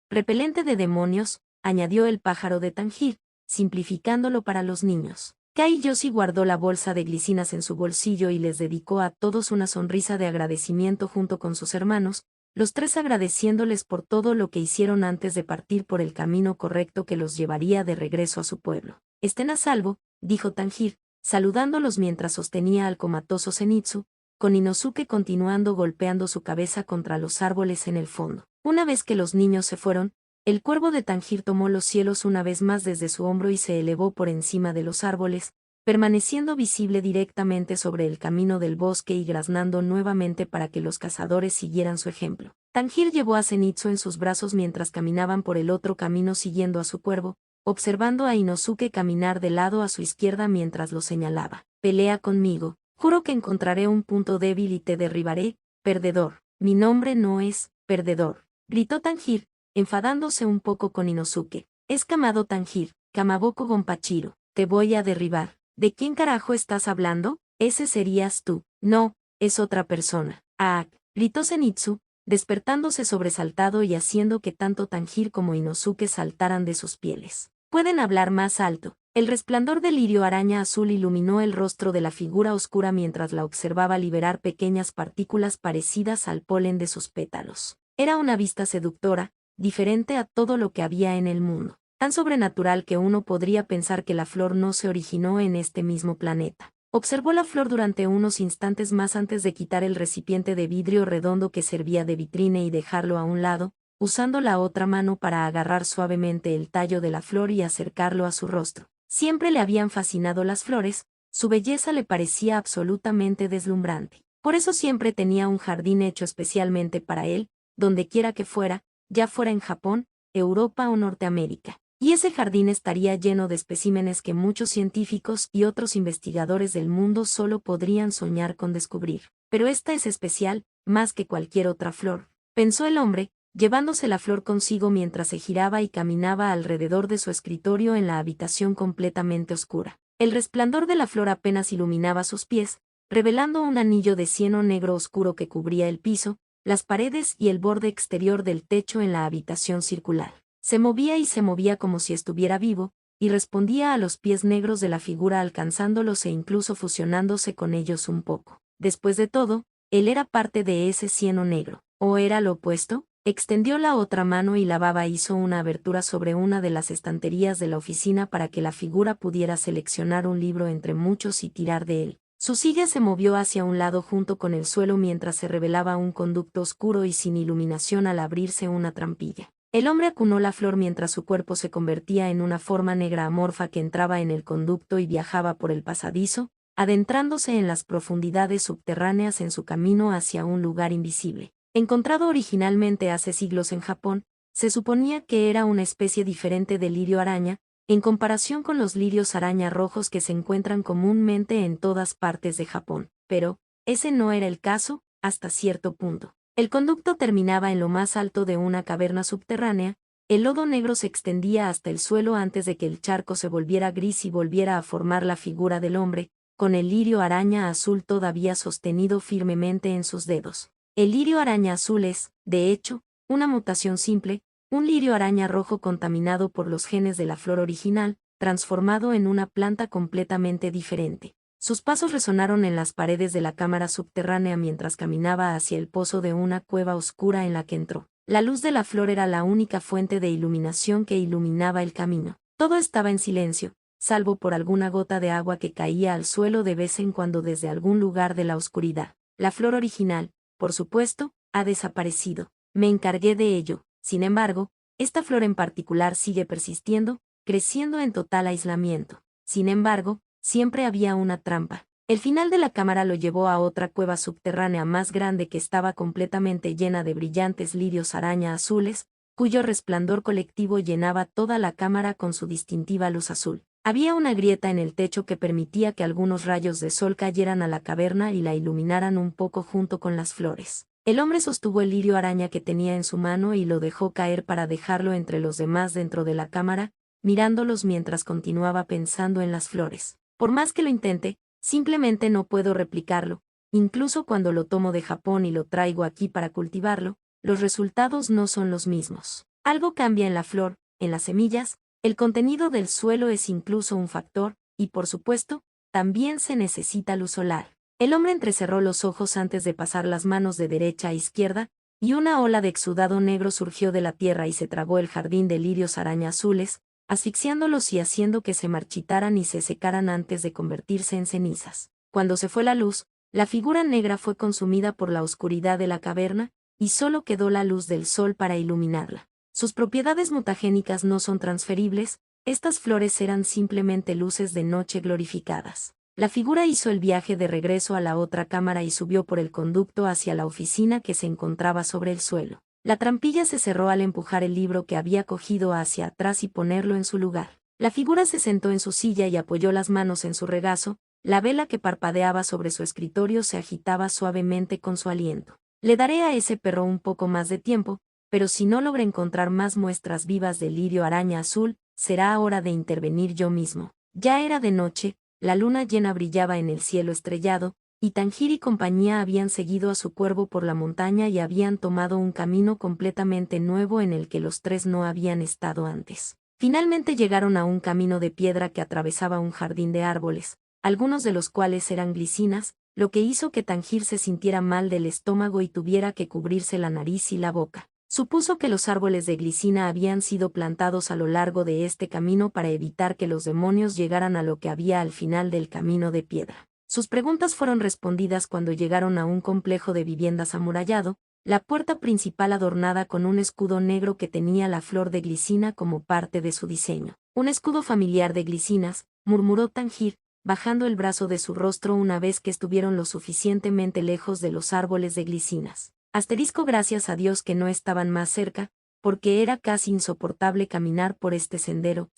añadió el pájaro de Tanjiro, simplificándolo para los niños. Kaiyoshi guardó la bolsa de glicinas en su bolsillo y les dedicó a todos una sonrisa de agradecimiento junto con sus hermanos, los 3 agradeciéndoles por todo lo que hicieron antes de partir por el camino correcto que los llevaría de regreso a su pueblo. Estén a salvo, dijo Tanjiro, saludándolos mientras sostenía al comatoso Zenitsu, con Inosuke continuando golpeando su cabeza contra los árboles en el fondo. Una vez que los niños se fueron, el cuervo de Tanjiro tomó los cielos una vez más desde su hombro y se elevó por encima de los árboles, permaneciendo visible directamente sobre el camino del bosque y graznando nuevamente para que los cazadores siguieran su ejemplo. Tanjiro llevó a Zenitsu en sus brazos mientras caminaban por el otro camino siguiendo a su cuervo, observando a Inosuke caminar de lado a su izquierda mientras lo señalaba. Pelea conmigo, juro que encontraré un punto débil y te derribaré, perdedor. Mi nombre no es perdedor, gritó Tanjiro, enfadándose un poco con Inosuke. Es Kamado Tanjiro, Kamaboko Gonpachiro, te voy a derribar. ¿De quién carajo estás hablando? Ese serías tú. No, es otra persona. Ah, gritó Zenitsu, despertándose sobresaltado y haciendo que tanto Tanjiro como Inosuke saltaran de sus pieles. Pueden hablar más alto. El resplandor del lirio araña azul iluminó el rostro de la figura oscura mientras la observaba liberar pequeñas partículas parecidas al polen de sus pétalos. Era una vista seductora, diferente a todo lo que había en el mundo, tan sobrenatural que uno podría pensar que la flor no se originó en este mismo planeta. Observó la flor durante unos instantes más antes de quitar el recipiente de vidrio redondo que servía de vitrine y dejarlo a un lado, usando la otra mano para agarrar suavemente el tallo de la flor y acercarlo a su rostro. Siempre le habían fascinado las flores, su belleza le parecía absolutamente deslumbrante. Por eso siempre tenía un jardín hecho especialmente para él, donde quiera que fuera, ya fuera en Japón, Europa o Norteamérica. Y ese jardín estaría lleno de especímenes que muchos científicos y otros investigadores del mundo solo podrían soñar con descubrir. Pero esta es especial, más que cualquier otra flor, pensó el hombre, llevándose la flor consigo mientras se giraba y caminaba alrededor de su escritorio en la habitación completamente oscura. El resplandor de la flor apenas iluminaba sus pies, revelando un anillo de cieno negro oscuro que cubría el piso, las paredes y el borde exterior del techo en la habitación circular. Se movía y se movía como si estuviera vivo, y respondía a los pies negros de la figura alcanzándolos e incluso fusionándose con ellos un poco. Después de todo, él era parte de ese cieno negro. ¿O era lo opuesto? Extendió la otra mano y la baba hizo una abertura sobre una de las estanterías de la oficina para que la figura pudiera seleccionar un libro entre muchos y tirar de él. Su silla se movió hacia un lado junto con el suelo mientras se revelaba un conducto oscuro y sin iluminación al abrirse una trampilla. El hombre acunó la flor mientras su cuerpo se convertía en una forma negra amorfa que entraba en el conducto y viajaba por el pasadizo, adentrándose en las profundidades subterráneas en su camino hacia un lugar invisible. Encontrado originalmente hace siglos en Japón, se suponía que era una especie diferente de lirio araña, en comparación con los lirios araña rojos que se encuentran comúnmente en todas partes de Japón. Pero, ese no era el caso, hasta cierto punto. El conducto terminaba en lo más alto de una caverna subterránea, el lodo negro se extendía hasta el suelo antes de que el charco se volviera gris y volviera a formar la figura del hombre, con el lirio araña azul todavía sostenido firmemente en sus dedos. El lirio araña azul es, de hecho, una mutación simple, un lirio araña rojo contaminado por los genes de la flor original, transformado en una planta completamente diferente. Sus pasos resonaron en las paredes de la cámara subterránea mientras caminaba hacia el pozo de una cueva oscura en la que entró. La luz de la flor era la única fuente de iluminación que iluminaba el camino. Todo estaba en silencio, salvo por alguna gota de agua que caía al suelo de vez en cuando desde algún lugar de la oscuridad. La flor original, por supuesto, ha desaparecido. Me encargué de ello. Sin embargo, esta flor en particular sigue persistiendo, creciendo en total aislamiento. Sin embargo, siempre había una trampa. El final de la cámara lo llevó a otra cueva subterránea más grande que estaba completamente llena de brillantes lirios araña azules, cuyo resplandor colectivo llenaba toda la cámara con su distintiva luz azul. Había una grieta en el techo que permitía que algunos rayos de sol cayeran a la caverna y la iluminaran un poco junto con las flores. El hombre sostuvo el lirio araña que tenía en su mano y lo dejó caer para dejarlo entre los demás dentro de la cámara, mirándolos mientras continuaba pensando en las flores. Por más que lo intente, simplemente no puedo replicarlo, incluso cuando lo tomo de Japón y lo traigo aquí para cultivarlo, los resultados no son los mismos. Algo cambia en la flor, en las semillas, el contenido del suelo es incluso un factor, y por supuesto, también se necesita luz solar. El hombre entrecerró los ojos antes de pasar las manos de derecha a izquierda, y una ola de exudado negro surgió de la tierra y se tragó el jardín de lirios araña azules, asfixiándolos y haciendo que se marchitaran y se secaran antes de convertirse en cenizas. Cuando se fue la luz, la figura negra fue consumida por la oscuridad de la caverna, y solo quedó la luz del sol para iluminarla. Sus propiedades mutagénicas no son transferibles, estas flores eran simplemente luces de noche glorificadas. La figura hizo el viaje de regreso a la otra cámara y subió por el conducto hacia la oficina que se encontraba sobre el suelo. La trampilla se cerró al empujar el libro que había cogido hacia atrás y ponerlo en su lugar. La figura se sentó en su silla y apoyó las manos en su regazo, la vela que parpadeaba sobre su escritorio se agitaba suavemente con su aliento. Le daré a ese perro un poco más de tiempo, pero si no logra encontrar más muestras vivas del lirio araña azul, será hora de intervenir yo mismo. Ya era de noche, la luna llena brillaba en el cielo estrellado, y Tanjir y compañía habían seguido a su cuervo por la montaña y habían tomado un camino completamente nuevo en el que los tres no habían estado antes. Finalmente llegaron a un camino de piedra que atravesaba un jardín de árboles, algunos de los cuales eran glicinas, lo que hizo que Tanjir se sintiera mal del estómago y tuviera que cubrirse la nariz y la boca. Supuso que los árboles de glicina habían sido plantados a lo largo de este camino para evitar que los demonios llegaran a lo que había al final del camino de piedra. Sus preguntas fueron respondidas cuando llegaron a un complejo de viviendas amurallado, la puerta principal adornada con un escudo negro que tenía la flor de glicina como parte de su diseño. Un escudo familiar de glicinas, murmuró Tanjir, bajando el brazo de su rostro una vez que estuvieron lo suficientemente lejos de los árboles de glicinas. Asterisco gracias a Dios que no estaban más cerca, porque era casi insoportable caminar por este sendero.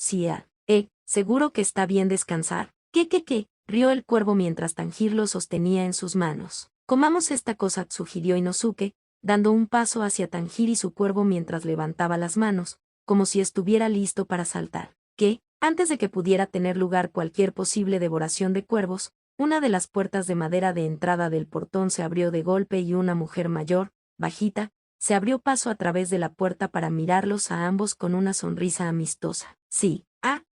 Seguro que está bien descansar. ¿Qué? Rió el cuervo mientras Tanjir lo sostenía en sus manos. Comamos esta cosa, sugirió Inosuke, dando un paso hacia Tanjir y su cuervo mientras levantaba las manos, como si estuviera listo para saltar. Antes de que pudiera tener lugar cualquier posible devoración de cuervos, una de las puertas de madera de entrada del portón se abrió de golpe y una mujer mayor, bajita, se abrió paso a través de la puerta para mirarlos a ambos con una sonrisa amistosa. Sí.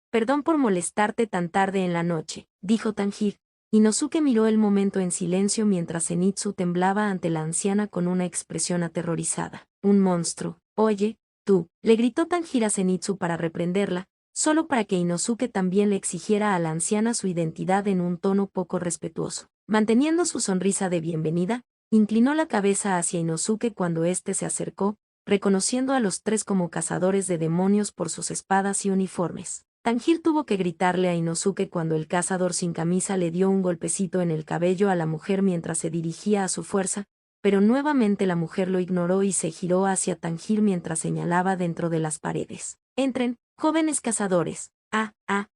Perdón por molestarte tan tarde en la noche, dijo Tanjir. Inosuke miró el momento en silencio mientras Zenitsu temblaba ante la anciana con una expresión aterrorizada. Un monstruo. Oye, tú, le gritó Tanjir a Zenitsu para reprenderla, solo para que Inosuke también le exigiera a la anciana su identidad en un tono poco respetuoso. Manteniendo su sonrisa de bienvenida, inclinó la cabeza hacia Inosuke cuando éste se acercó, reconociendo a los tres como cazadores de demonios por sus espadas y uniformes. Tanjir tuvo que gritarle a Inosuke cuando el cazador sin camisa le dio un golpecito en el cabello a la mujer mientras se dirigía a su fuerza, pero nuevamente la mujer lo ignoró y se giró hacia Tanjir mientras señalaba dentro de las paredes. Entren, jóvenes cazadores.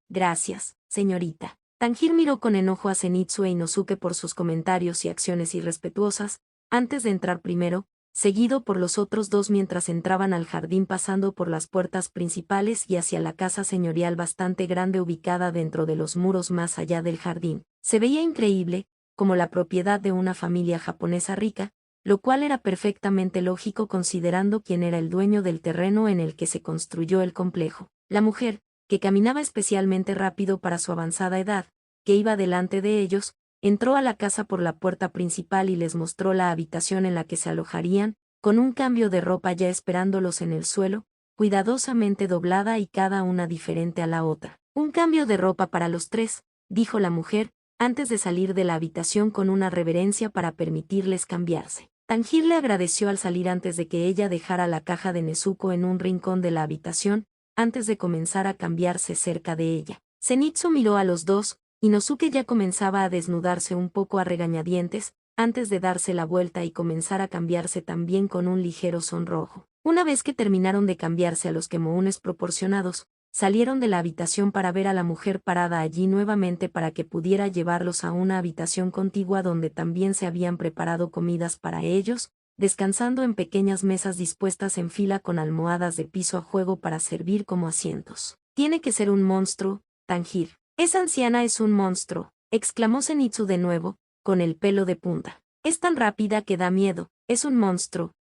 Gracias, señorita. Tanjir miró con enojo a Zenitsu e Inosuke por sus comentarios y acciones irrespetuosas, antes de entrar primero, seguido por los otros dos mientras entraban al jardín pasando por las puertas principales y hacia la casa señorial bastante grande ubicada dentro de los muros más allá del jardín. Se veía increíble, como la propiedad de una familia japonesa rica, lo cual era perfectamente lógico considerando quién era el dueño del terreno en el que se construyó el complejo. La mujer, que caminaba especialmente rápido para su avanzada edad, que iba delante de ellos, entró a la casa por la puerta principal y les mostró la habitación en la que se alojarían, con un cambio de ropa ya esperándolos en el suelo, cuidadosamente doblada y cada una diferente a la otra. Un cambio de ropa para los tres, dijo la mujer, antes de salir de la habitación con una reverencia para permitirles cambiarse. Tanjir le agradeció al salir antes de que ella dejara la caja de Nezuko en un rincón de la habitación, antes de comenzar a cambiarse cerca de ella. Zenitsu miró a los dos. Inosuke ya comenzaba a desnudarse un poco a regañadientes, antes de darse la vuelta y comenzar a cambiarse también con un ligero sonrojo. Una vez que terminaron de cambiarse a los quemounes proporcionados, salieron de la habitación para ver a la mujer parada allí nuevamente para que pudiera llevarlos a una habitación contigua donde también se habían preparado comidas para ellos, descansando en pequeñas mesas dispuestas en fila con almohadas de piso a juego para servir como asientos. Tiene que ser un monstruo, Tanjir. Esa anciana es un monstruo, exclamó Zenitsu de nuevo, con el pelo de punta. Es tan rápida que da miedo, es un monstruo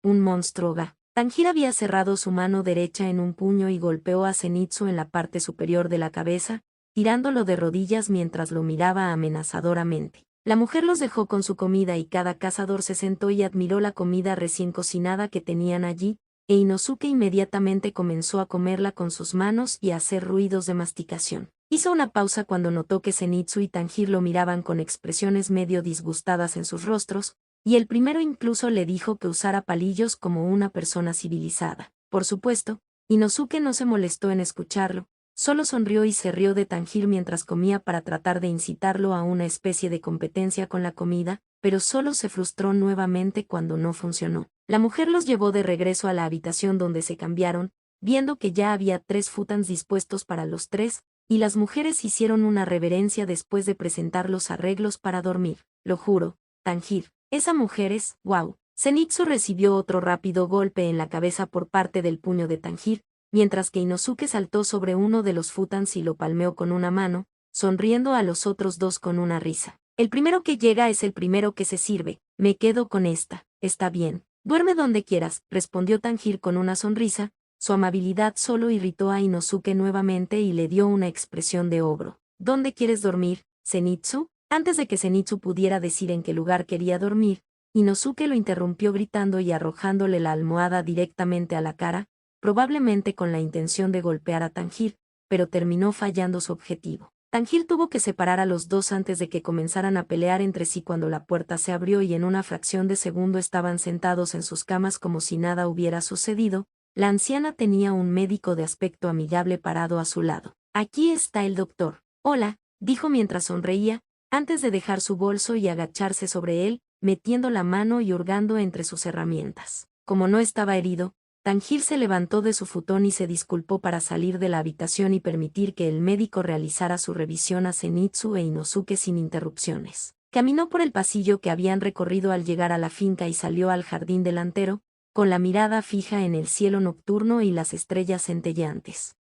ga. Tanjir había cerrado su mano derecha en un puño y golpeó a Zenitsu en la parte superior de la cabeza, tirándolo de rodillas mientras lo miraba amenazadoramente. La mujer los dejó con su comida y cada cazador se sentó y admiró la comida recién cocinada que tenían allí, e Inosuke inmediatamente comenzó a comerla con sus manos y a hacer ruidos de masticación. Hizo una pausa cuando notó que Zenitsu y Tanjir lo miraban con expresiones medio disgustadas en sus rostros, y el primero incluso le dijo que usara palillos como una persona civilizada. Por supuesto, Inosuke no se molestó en escucharlo, solo sonrió y se rió de Tanjir mientras comía para tratar de incitarlo a una especie de competencia con la comida, pero solo se frustró nuevamente cuando no funcionó. La mujer los llevó de regreso a la habitación donde se cambiaron, viendo que ya había 3 futans dispuestos para los tres, y las mujeres hicieron una reverencia después de presentar los arreglos para dormir. Lo juro, Tanjir, esa mujer es, wow. Zenitsu recibió otro rápido golpe en la cabeza por parte del puño de Tanjiro, mientras que Inosuke saltó sobre uno de los futans y lo palmeó con una mano, sonriendo a los otros dos con una risa. El primero que llega es el primero que se sirve, me quedo con esta, está bien. Duerme donde quieras, respondió Tanjiro con una sonrisa. Su amabilidad solo irritó a Inosuke nuevamente y le dio una expresión de ogro. ¿Dónde quieres dormir, Zenitsu? Antes de que Zenitsu pudiera decir en qué lugar quería dormir, Inosuke lo interrumpió gritando y arrojándole la almohada directamente a la cara, probablemente con la intención de golpear a Tanjiro, pero terminó fallando su objetivo. Tanjiro tuvo que separar a los dos antes de que comenzaran a pelear entre sí cuando la puerta se abrió y en una fracción de segundo estaban sentados en sus camas como si nada hubiera sucedido. La anciana tenía un médico de aspecto amigable parado a su lado. Aquí está el doctor. Hola, dijo mientras sonreía, antes de dejar su bolso y agacharse sobre él, metiendo la mano y hurgando entre sus herramientas. Como no estaba herido, Tanjiro se levantó de su futón y se disculpó para salir de la habitación y permitir que el médico realizara su revisión a Zenitsu e Inosuke sin interrupciones. Caminó por el pasillo que habían recorrido al llegar a la finca y salió al jardín delantero, con la mirada fija en el cielo nocturno y las estrellas centelleantes.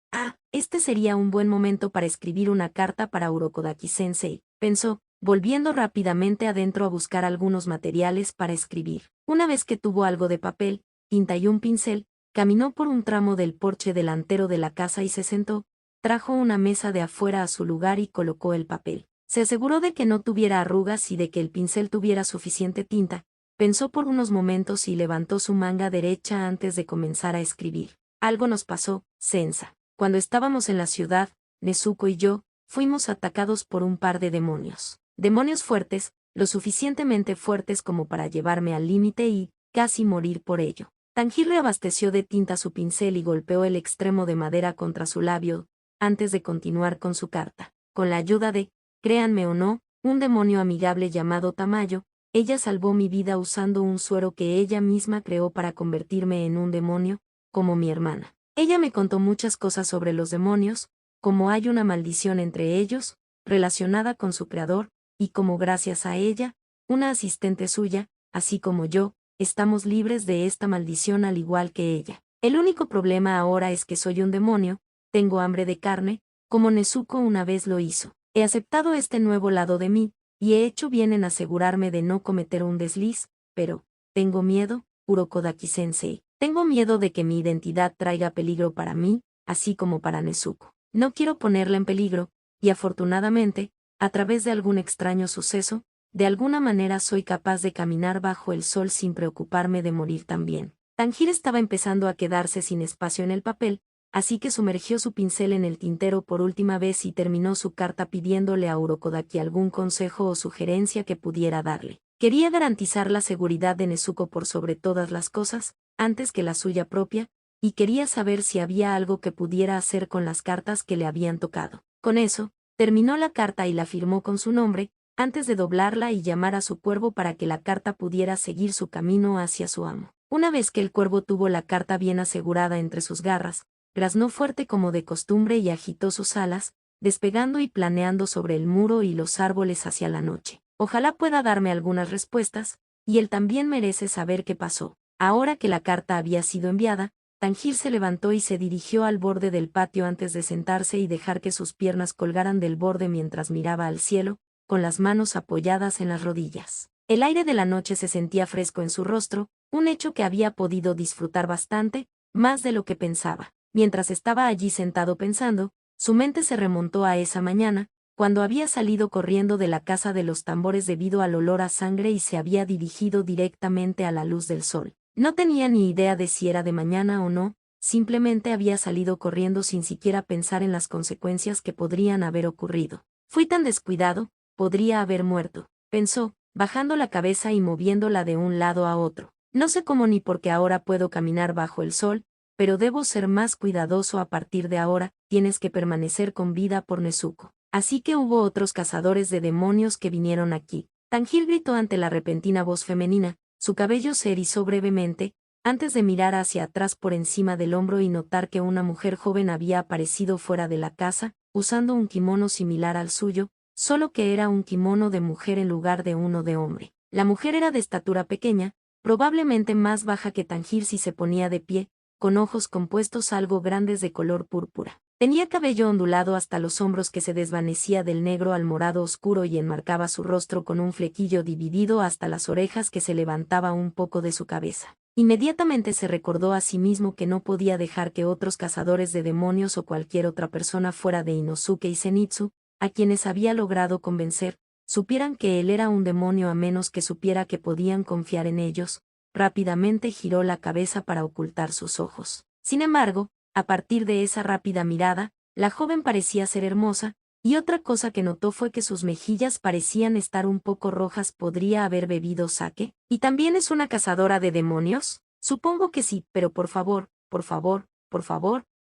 Este sería un buen momento para escribir una carta para Urokodaki-sensei, pensó, volviendo rápidamente adentro a buscar algunos materiales para escribir. Una vez que tuvo algo de papel, tinta y un pincel, caminó por un tramo del porche delantero de la casa y se sentó, trajo una mesa de afuera a su lugar y colocó el papel. Se aseguró de que no tuviera arrugas y de que el pincel tuviera suficiente tinta. Pensó por unos momentos y levantó su manga derecha antes de comenzar a escribir. Algo nos pasó, Sensa. Cuando estábamos en la ciudad, Nezuko y yo, fuimos atacados por un par de demonios. Demonios fuertes, lo suficientemente fuertes como para llevarme al límite y, casi morir por ello. Tanjiro reabasteció de tinta su pincel y golpeó el extremo de madera contra su labio, antes de continuar con su carta. Con la ayuda de, créanme o no, un demonio amigable llamado Tamayo, ella salvó mi vida usando un suero que ella misma creó para convertirme en un demonio, como mi hermana. Ella me contó muchas cosas sobre los demonios, como hay una maldición entre ellos, relacionada con su creador, y como gracias a ella, una asistente suya, así como yo, estamos libres de esta maldición al igual que ella. El único problema ahora es que soy un demonio, tengo hambre de carne, como Nezuko una vez lo hizo. He aceptado este nuevo lado de mí, y he hecho bien en asegurarme de no cometer un desliz, pero, tengo miedo, Urokodaki-sensei. Tengo miedo de que mi identidad traiga peligro para mí, así como para Nezuko. No quiero ponerla en peligro, y afortunadamente, a través de algún extraño suceso, de alguna manera soy capaz de caminar bajo el sol sin preocuparme de morir también. Tanjiro estaba empezando a quedarse sin espacio en el papel, así que sumergió su pincel en el tintero por última vez y terminó su carta pidiéndole a Urokodaki algún consejo o sugerencia que pudiera darle. Quería garantizar la seguridad de Nezuko por sobre todas las cosas, antes que la suya propia, y quería saber si había algo que pudiera hacer con las cartas que le habían tocado. Con eso, terminó la carta y la firmó con su nombre, antes de doblarla y llamar a su cuervo para que la carta pudiera seguir su camino hacia su amo. Una vez que el cuervo tuvo la carta bien asegurada entre sus garras, graznó fuerte como de costumbre y agitó sus alas, despegando y planeando sobre el muro y los árboles hacia la noche. Ojalá pueda darme algunas respuestas, y él también merece saber qué pasó. Ahora que la carta había sido enviada, Tanjiro se levantó y se dirigió al borde del patio antes de sentarse y dejar que sus piernas colgaran del borde mientras miraba al cielo, con las manos apoyadas en las rodillas. El aire de la noche se sentía fresco en su rostro, un hecho que había podido disfrutar bastante, más de lo que pensaba. Mientras estaba allí sentado pensando, su mente se remontó a esa mañana, cuando había salido corriendo de la casa de los tambores debido al olor a sangre y se había dirigido directamente a la luz del sol. No tenía ni idea de si era de mañana o no, simplemente había salido corriendo sin siquiera pensar en las consecuencias que podrían haber ocurrido. Fui tan descuidado, podría haber muerto, pensó, bajando la cabeza y moviéndola de un lado a otro. No sé cómo ni por qué ahora puedo caminar bajo el sol, pero debo ser más cuidadoso a partir de ahora, tienes que permanecer con vida por Nezuko. Así que hubo otros cazadores de demonios que vinieron aquí. Tanjiro gritó ante la repentina voz femenina, su cabello se erizó brevemente, antes de mirar hacia atrás por encima del hombro y notar que una mujer joven había aparecido fuera de la casa, usando un kimono similar al suyo, solo que era un kimono de mujer en lugar de uno de hombre. La mujer era de estatura pequeña, probablemente más baja que Tangir si se ponía de pie, con ojos compuestos algo grandes de color púrpura. Tenía cabello ondulado hasta los hombros que se desvanecía del negro al morado oscuro y enmarcaba su rostro con un flequillo dividido hasta las orejas que se levantaba un poco de su cabeza. Inmediatamente se recordó a sí mismo que no podía dejar que otros cazadores de demonios o cualquier otra persona fuera de Inosuke y Zenitsu, a quienes había logrado convencer, supieran que él era un demonio a menos que supiera que podían confiar en ellos. Rápidamente giró la cabeza para ocultar sus ojos. Sin embargo, a partir de esa rápida mirada, la joven parecía ser hermosa, y otra cosa que notó fue que sus mejillas parecían estar un poco rojas. ¿Podría haber bebido sake? ¿Y también es una cazadora de demonios? Supongo que sí, pero por favor,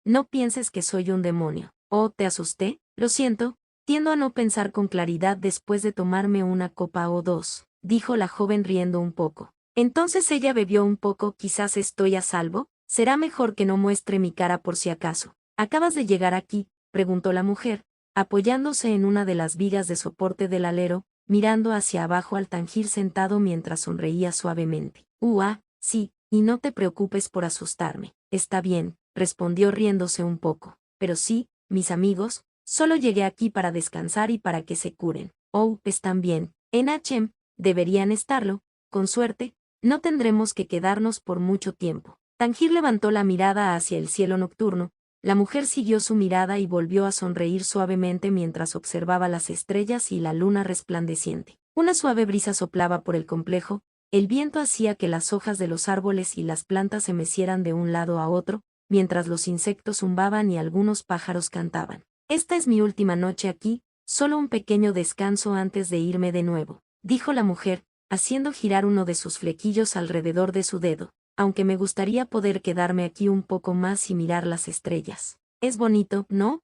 no pienses que soy un demonio. ¿Oh, te asusté? Lo siento, tiendo a no pensar con claridad después de tomarme una copa o dos, dijo la joven riendo un poco. Entonces ella bebió un poco. Quizás estoy a salvo. Será mejor que no muestre mi cara por si acaso. ¿Acabas de llegar aquí?, preguntó la mujer, apoyándose en una de las vigas de soporte del alero, mirando hacia abajo al Tangir sentado mientras sonreía suavemente. Sí, y no te preocupes por asustarme. Está bien, respondió riéndose un poco. Pero sí, mis amigos, solo llegué aquí para descansar y para que se curen. Oh, están bien. Deberían estarlo. Con suerte, no tendremos que quedarnos por mucho tiempo. Tangir levantó la mirada hacia el cielo nocturno. La mujer siguió su mirada y volvió a sonreír suavemente mientras observaba las estrellas y la luna resplandeciente. Una suave brisa soplaba por el complejo, el viento hacía que las hojas de los árboles y las plantas se mecieran de un lado a otro, mientras los insectos zumbaban y algunos pájaros cantaban. Esta es mi última noche aquí, solo un pequeño descanso antes de irme de nuevo, dijo la mujer, haciendo girar uno de sus flequillos alrededor de su dedo. Aunque me gustaría poder quedarme aquí un poco más y mirar las estrellas. Es bonito, ¿no?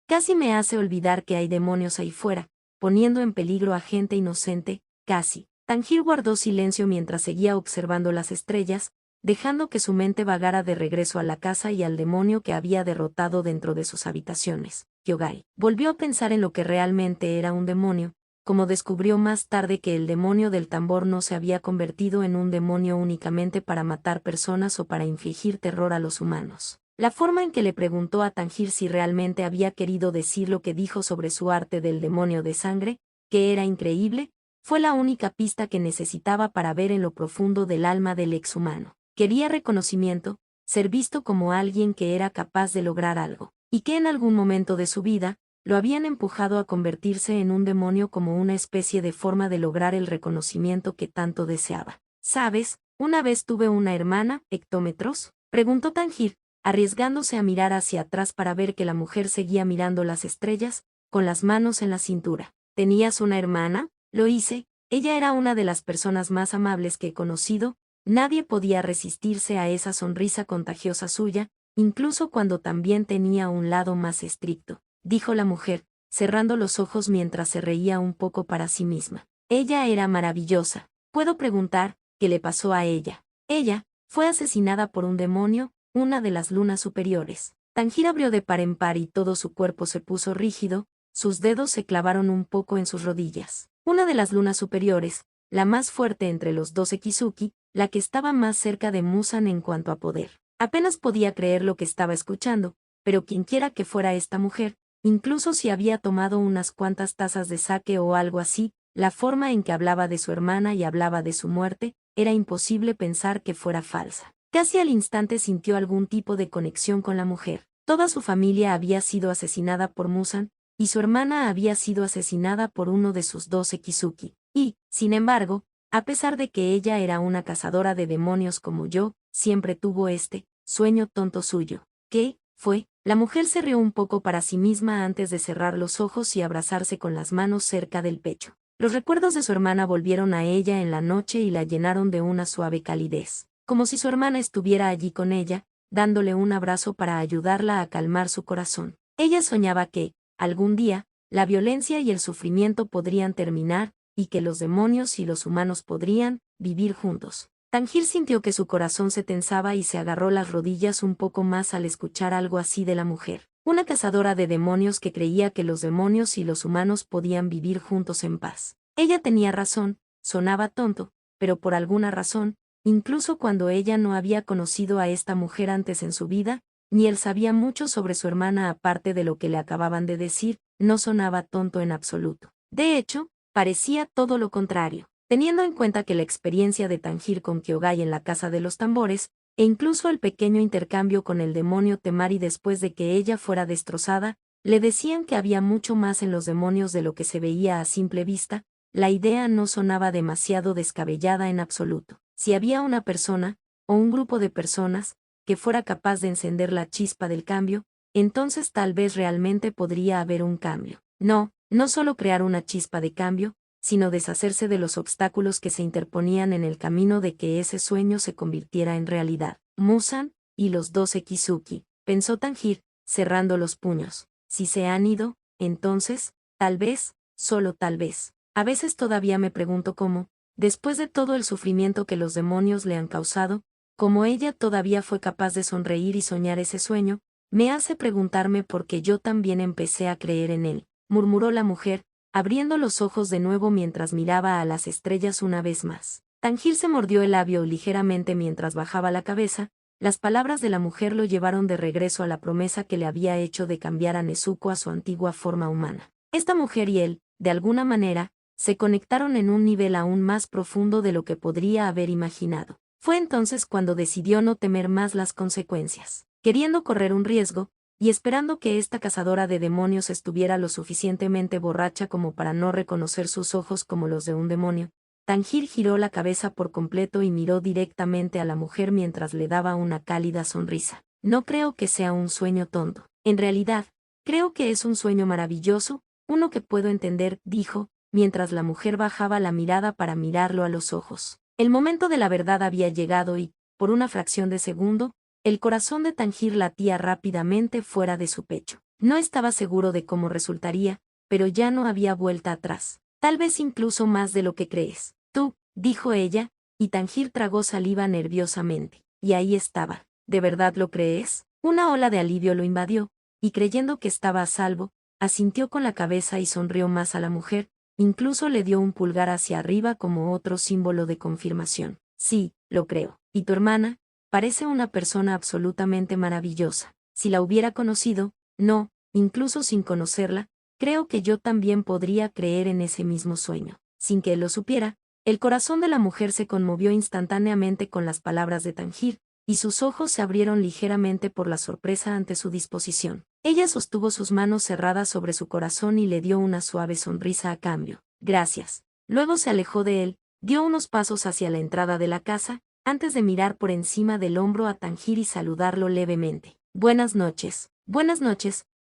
Casi me hace olvidar que hay demonios ahí fuera, poniendo en peligro a gente inocente, casi. Tangir guardó silencio mientras seguía observando las estrellas, dejando que su mente vagara de regreso a la casa y al demonio que había derrotado dentro de sus habitaciones. Kyogai volvió a pensar en lo que realmente era un demonio, como descubrió más tarde que el demonio del tambor no se había convertido en un demonio únicamente para matar personas o para infligir terror a los humanos. La forma en que le preguntó a Tangir si realmente había querido decir lo que dijo sobre su arte del demonio de sangre, que era increíble, fue la única pista que necesitaba para ver en lo profundo del alma del exhumano. Quería reconocimiento, ser visto como alguien que era capaz de lograr algo, y que en algún momento de su vida, lo habían empujado a convertirse en un demonio como una especie de forma de lograr el reconocimiento que tanto deseaba. ¿Sabes? Una vez tuve una hermana, ¿hectómetros?, preguntó Tangir, arriesgándose a mirar hacia atrás para ver que la mujer seguía mirando las estrellas, con las manos en la cintura. ¿Tenías una hermana? Lo hice. Ella era una de las personas más amables que he conocido. Nadie podía resistirse a esa sonrisa contagiosa suya, incluso cuando también tenía un lado más estricto, dijo la mujer, cerrando los ojos mientras se reía un poco para sí misma. Ella era maravillosa. ¿Puedo preguntar qué le pasó a ella? Ella fue asesinada por un demonio, una de las lunas superiores. Tangir abrió de par en par y todo su cuerpo se puso rígido, sus dedos se clavaron un poco en sus rodillas. Una de las lunas superiores, la más fuerte entre los 12 Kizuki, la que estaba más cerca de Musan en cuanto a poder. Apenas podía creer lo que estaba escuchando, pero quienquiera que fuera esta mujer, incluso si había tomado unas cuantas tazas de sake o algo así, la forma en que hablaba de su hermana y hablaba de su muerte, era imposible pensar que fuera falsa. Casi al instante sintió algún tipo de conexión con la mujer. Toda su familia había sido asesinada por Musan, y su hermana había sido asesinada por uno de sus 12 Kizuki. Y, sin embargo, a pesar de que ella era una cazadora de demonios como yo, siempre tuvo este sueño tonto suyo. ¿Qué fue? La mujer se rió un poco para sí misma antes de cerrar los ojos y abrazarse con las manos cerca del pecho. Los recuerdos de su hermana volvieron a ella en la noche y la llenaron de una suave calidez, como si su hermana estuviera allí con ella, dándole un abrazo para ayudarla a calmar su corazón. Ella soñaba que, algún día, la violencia y el sufrimiento podrían terminar, y que los demonios y los humanos podrían vivir juntos. Tangir sintió que su corazón se tensaba y se agarró las rodillas un poco más al escuchar algo así de la mujer. Una cazadora de demonios que creía que los demonios y los humanos podían vivir juntos en paz. Ella tenía razón, sonaba tonto, pero por alguna razón, incluso cuando ella no había conocido a esta mujer antes en su vida, ni él sabía mucho sobre su hermana aparte de lo que le acababan de decir, no sonaba tonto en absoluto. De hecho, parecía todo lo contrario. Teniendo en cuenta que la experiencia de Tanjir con Kyogai en la Casa de los Tambores, e incluso el pequeño intercambio con el demonio Temari después de que ella fuera destrozada, le decían que había mucho más en los demonios de lo que se veía a simple vista, la idea no sonaba demasiado descabellada en absoluto. Si había una persona, o un grupo de personas, que fuera capaz de encender la chispa del cambio, entonces tal vez realmente podría haber un cambio. No solo crear una chispa de cambio, sino deshacerse de los obstáculos que se interponían en el camino de que ese sueño se convirtiera en realidad. Musan, y los 12 Kizuki, pensó Tanjir, cerrando los puños. Si se han ido, entonces, tal vez, solo tal vez. A veces todavía me pregunto cómo, después de todo el sufrimiento que los demonios le han causado, como ella todavía fue capaz de sonreír y soñar ese sueño, me hace preguntarme por qué yo también empecé a creer en él, murmuró la mujer, abriendo los ojos de nuevo mientras miraba a las estrellas una vez más. Tanjir se mordió el labio ligeramente mientras bajaba la cabeza. Las palabras de la mujer lo llevaron de regreso a la promesa que le había hecho de cambiar a Nezuko a su antigua forma humana. Esta mujer y él, de alguna manera, se conectaron en un nivel aún más profundo de lo que podría haber imaginado. Fue entonces cuando decidió no temer más las consecuencias. Queriendo correr un riesgo, y esperando que esta cazadora de demonios estuviera lo suficientemente borracha como para no reconocer sus ojos como los de un demonio, Tanjir giró la cabeza por completo y miró directamente a la mujer mientras le daba una cálida sonrisa. No creo que sea un sueño tonto. En realidad, creo que es un sueño maravilloso, uno que puedo entender, dijo, mientras la mujer bajaba la mirada para mirarlo a los ojos. El momento de la verdad había llegado y, por una fracción de segundo, el corazón de Tanjir latía rápidamente fuera de su pecho. No estaba seguro de cómo resultaría, pero ya no había vuelta atrás. Tal vez incluso más de lo que crees. Tú, dijo ella, y Tanjir tragó saliva nerviosamente. Y ahí estaba. ¿De verdad lo crees? Una ola de alivio lo invadió, y creyendo que estaba a salvo, asintió con la cabeza y sonrió más a la mujer, incluso le dio un pulgar hacia arriba como otro símbolo de confirmación. Sí, lo creo. ¿Y tu hermana? Parece una persona absolutamente maravillosa. Si la hubiera conocido, no, incluso sin conocerla, creo que yo también podría creer en ese mismo sueño. Sin que él lo supiera, el corazón de la mujer se conmovió instantáneamente con las palabras de Tanjir, y sus ojos se abrieron ligeramente por la sorpresa ante su disposición. Ella sostuvo sus manos cerradas sobre su corazón y le dio una suave sonrisa a cambio. Gracias. Luego se alejó de él, dio unos pasos hacia la entrada de la casa, antes de mirar por encima del hombro a Tanjir y saludarlo levemente. Buenas noches,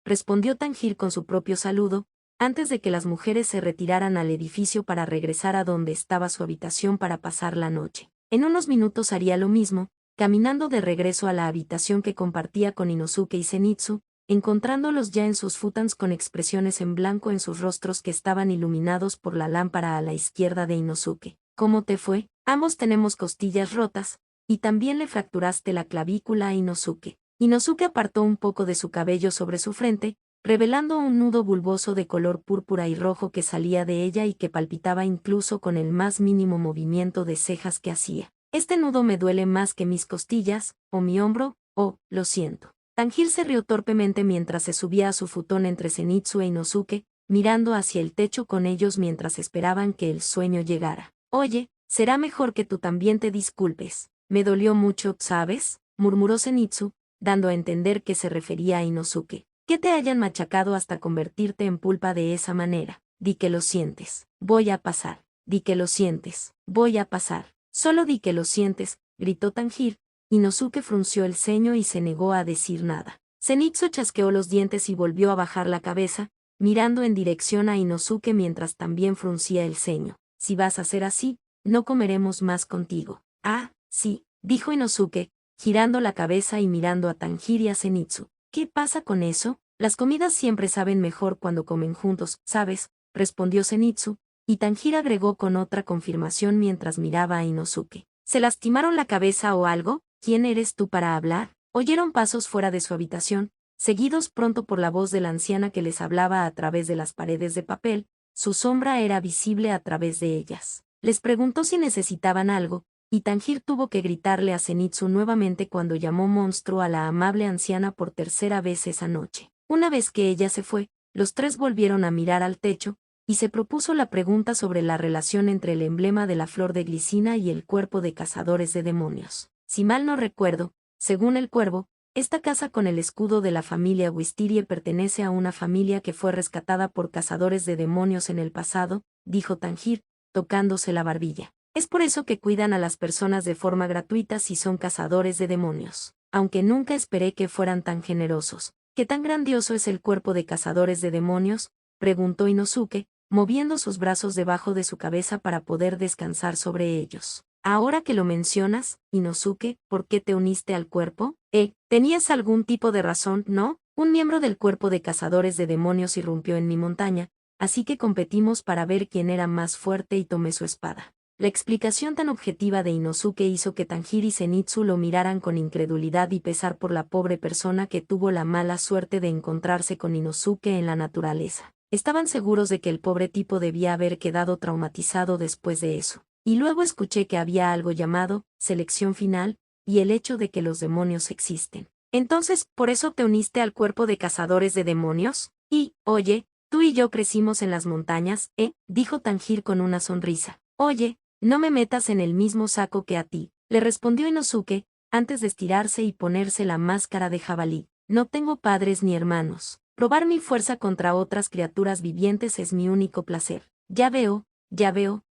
respondió Tanjir con su propio saludo, antes de que las mujeres se retiraran al edificio para regresar a donde estaba su habitación para pasar la noche. En unos minutos haría lo mismo, caminando de regreso a la habitación que compartía con Inosuke y Zenitsu, encontrándolos ya en sus futans con expresiones en blanco en sus rostros que estaban iluminados por la lámpara a la izquierda de Inosuke. ¿Cómo te fue? Ambos tenemos costillas rotas, y también le fracturaste la clavícula a Inosuke. Inosuke apartó un poco de su cabello sobre su frente, revelando un nudo bulboso de color púrpura y rojo que salía de ella y que palpitaba incluso con el más mínimo movimiento de cejas que hacía. Este nudo me duele más que mis costillas, o mi hombro, lo siento. Tanjir se rió torpemente mientras se subía a su futón entre Zenitsu e Inosuke, mirando hacia el techo con ellos mientras esperaban que el sueño llegara. Oye, será mejor que tú también te disculpes. Me dolió mucho, ¿sabes? Murmuró Zenitsu, dando a entender que se refería a Inosuke. Que te hayan machacado hasta convertirte en pulpa de esa manera. Di que lo sientes. Voy a pasar. Di que lo sientes. Voy a pasar. Solo di que lo sientes, gritó Tanjir. Inosuke frunció el ceño y se negó a decir nada. Zenitsu chasqueó los dientes y volvió a bajar la cabeza, mirando en dirección a Inosuke mientras también fruncía el ceño. Si vas a ser así, no comeremos más contigo. Ah, sí, dijo Inosuke, girando la cabeza y mirando a Tanjir y a Zenitsu. ¿Qué pasa con eso? Las comidas siempre saben mejor cuando comen juntos, ¿sabes? Respondió Zenitsu, y Tanjir agregó con otra confirmación mientras miraba a Inosuke. ¿Se lastimaron la cabeza o algo? ¿Quién eres tú para hablar? Oyeron pasos fuera de su habitación, seguidos pronto por la voz de la anciana que les hablaba a través de las paredes de papel, su sombra era visible a través de ellas. Les preguntó si necesitaban algo, y Tanjir tuvo que gritarle a Zenitsu nuevamente cuando llamó monstruo a la amable anciana por tercera vez esa noche. Una vez que ella se fue, los tres volvieron a mirar al techo, y se propuso la pregunta sobre la relación entre el emblema de la flor de glicina y el cuerpo de cazadores de demonios. Si mal no recuerdo, según el cuervo, esta casa con el escudo de la familia Wisteria pertenece a una familia que fue rescatada por cazadores de demonios en el pasado, dijo Tanjir, tocándose la barbilla. Es por eso que cuidan a las personas de forma gratuita si son cazadores de demonios. Aunque nunca esperé que fueran tan generosos. ¿Qué tan grandioso es el cuerpo de cazadores de demonios?, preguntó Inosuke, moviendo sus brazos debajo de su cabeza para poder descansar sobre ellos. Ahora que lo mencionas, Inosuke, ¿por qué te uniste al cuerpo? ¿Tenías algún tipo de razón, no? Un miembro del cuerpo de cazadores de demonios irrumpió en mi montaña, así que competimos para ver quién era más fuerte y tomé su espada. La explicación tan objetiva de Inosuke hizo que Tanjiro y Zenitsu lo miraran con incredulidad y pesar por la pobre persona que tuvo la mala suerte de encontrarse con Inosuke en la naturaleza. Estaban seguros de que el pobre tipo debía haber quedado traumatizado después de eso. Y luego escuché que había algo llamado selección final, y el hecho de que los demonios existen. Entonces, ¿por eso te uniste al cuerpo de cazadores de demonios? Y, oye, tú y yo crecimos en las montañas, dijo Tanjiro con una sonrisa. Oye, no me metas en el mismo saco que a ti, le respondió Inosuke, antes de estirarse y ponerse la máscara de jabalí. No tengo padres ni hermanos. Probar mi fuerza contra otras criaturas vivientes es mi único placer. Ya veo,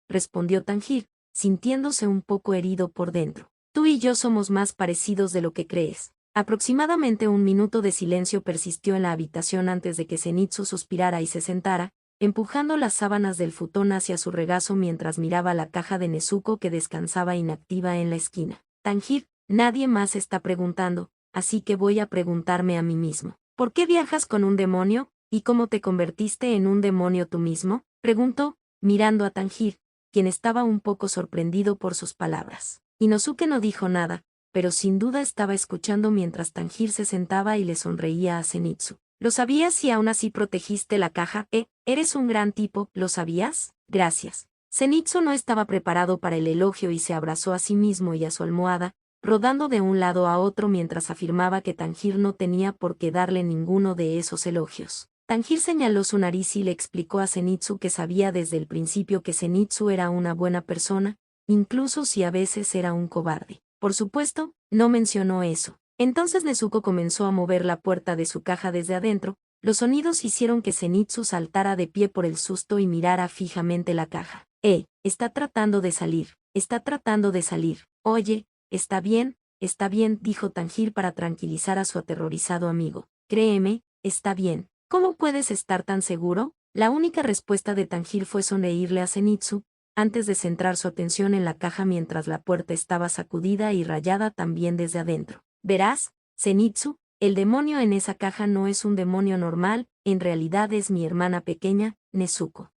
respondió Tanjiro, sintiéndose un poco herido por dentro. Tú y yo somos más parecidos de lo que crees. Aproximadamente un minuto de silencio persistió en la habitación antes de que Zenitsu suspirara y se sentara, empujando las sábanas del futón hacia su regazo mientras miraba la caja de Nezuko que descansaba inactiva en la esquina. Tanjiro, nadie más está preguntando, así que voy a preguntarme a mí mismo. ¿Por qué viajas con un demonio? ¿Y cómo te convertiste en un demonio tú mismo?, preguntó, mirando a Tanjiro, quien estaba un poco sorprendido por sus palabras. Inosuke no dijo nada, pero sin duda estaba escuchando mientras Tanjiro se sentaba y le sonreía a Zenitsu. ¿Lo sabías y aún así protegiste la caja? Eres un gran tipo, ¿lo sabías? Gracias. Zenitsu no estaba preparado para el elogio y se abrazó a sí mismo y a su almohada, rodando de un lado a otro mientras afirmaba que Tanjiro no tenía por qué darle ninguno de esos elogios. Tanjiro señaló su nariz y le explicó a Zenitsu que sabía desde el principio que Zenitsu era una buena persona, incluso si a veces era un cobarde. Por supuesto, no mencionó eso. Entonces Nezuko comenzó a mover la puerta de su caja desde adentro. Los sonidos hicieron que Zenitsu saltara de pie por el susto y mirara fijamente la caja. Está tratando de salir. Oye, está bien, dijo Tanjiro para tranquilizar a su aterrorizado amigo. Créeme, está bien. ¿Cómo puedes estar tan seguro? La única respuesta de Tanjiro fue sonreírle a Zenitsu, antes de centrar su atención en la caja mientras la puerta estaba sacudida y rayada también desde adentro. Verás, Zenitsu, el demonio en esa caja no es un demonio normal, en realidad es mi hermana pequeña, Nezuko.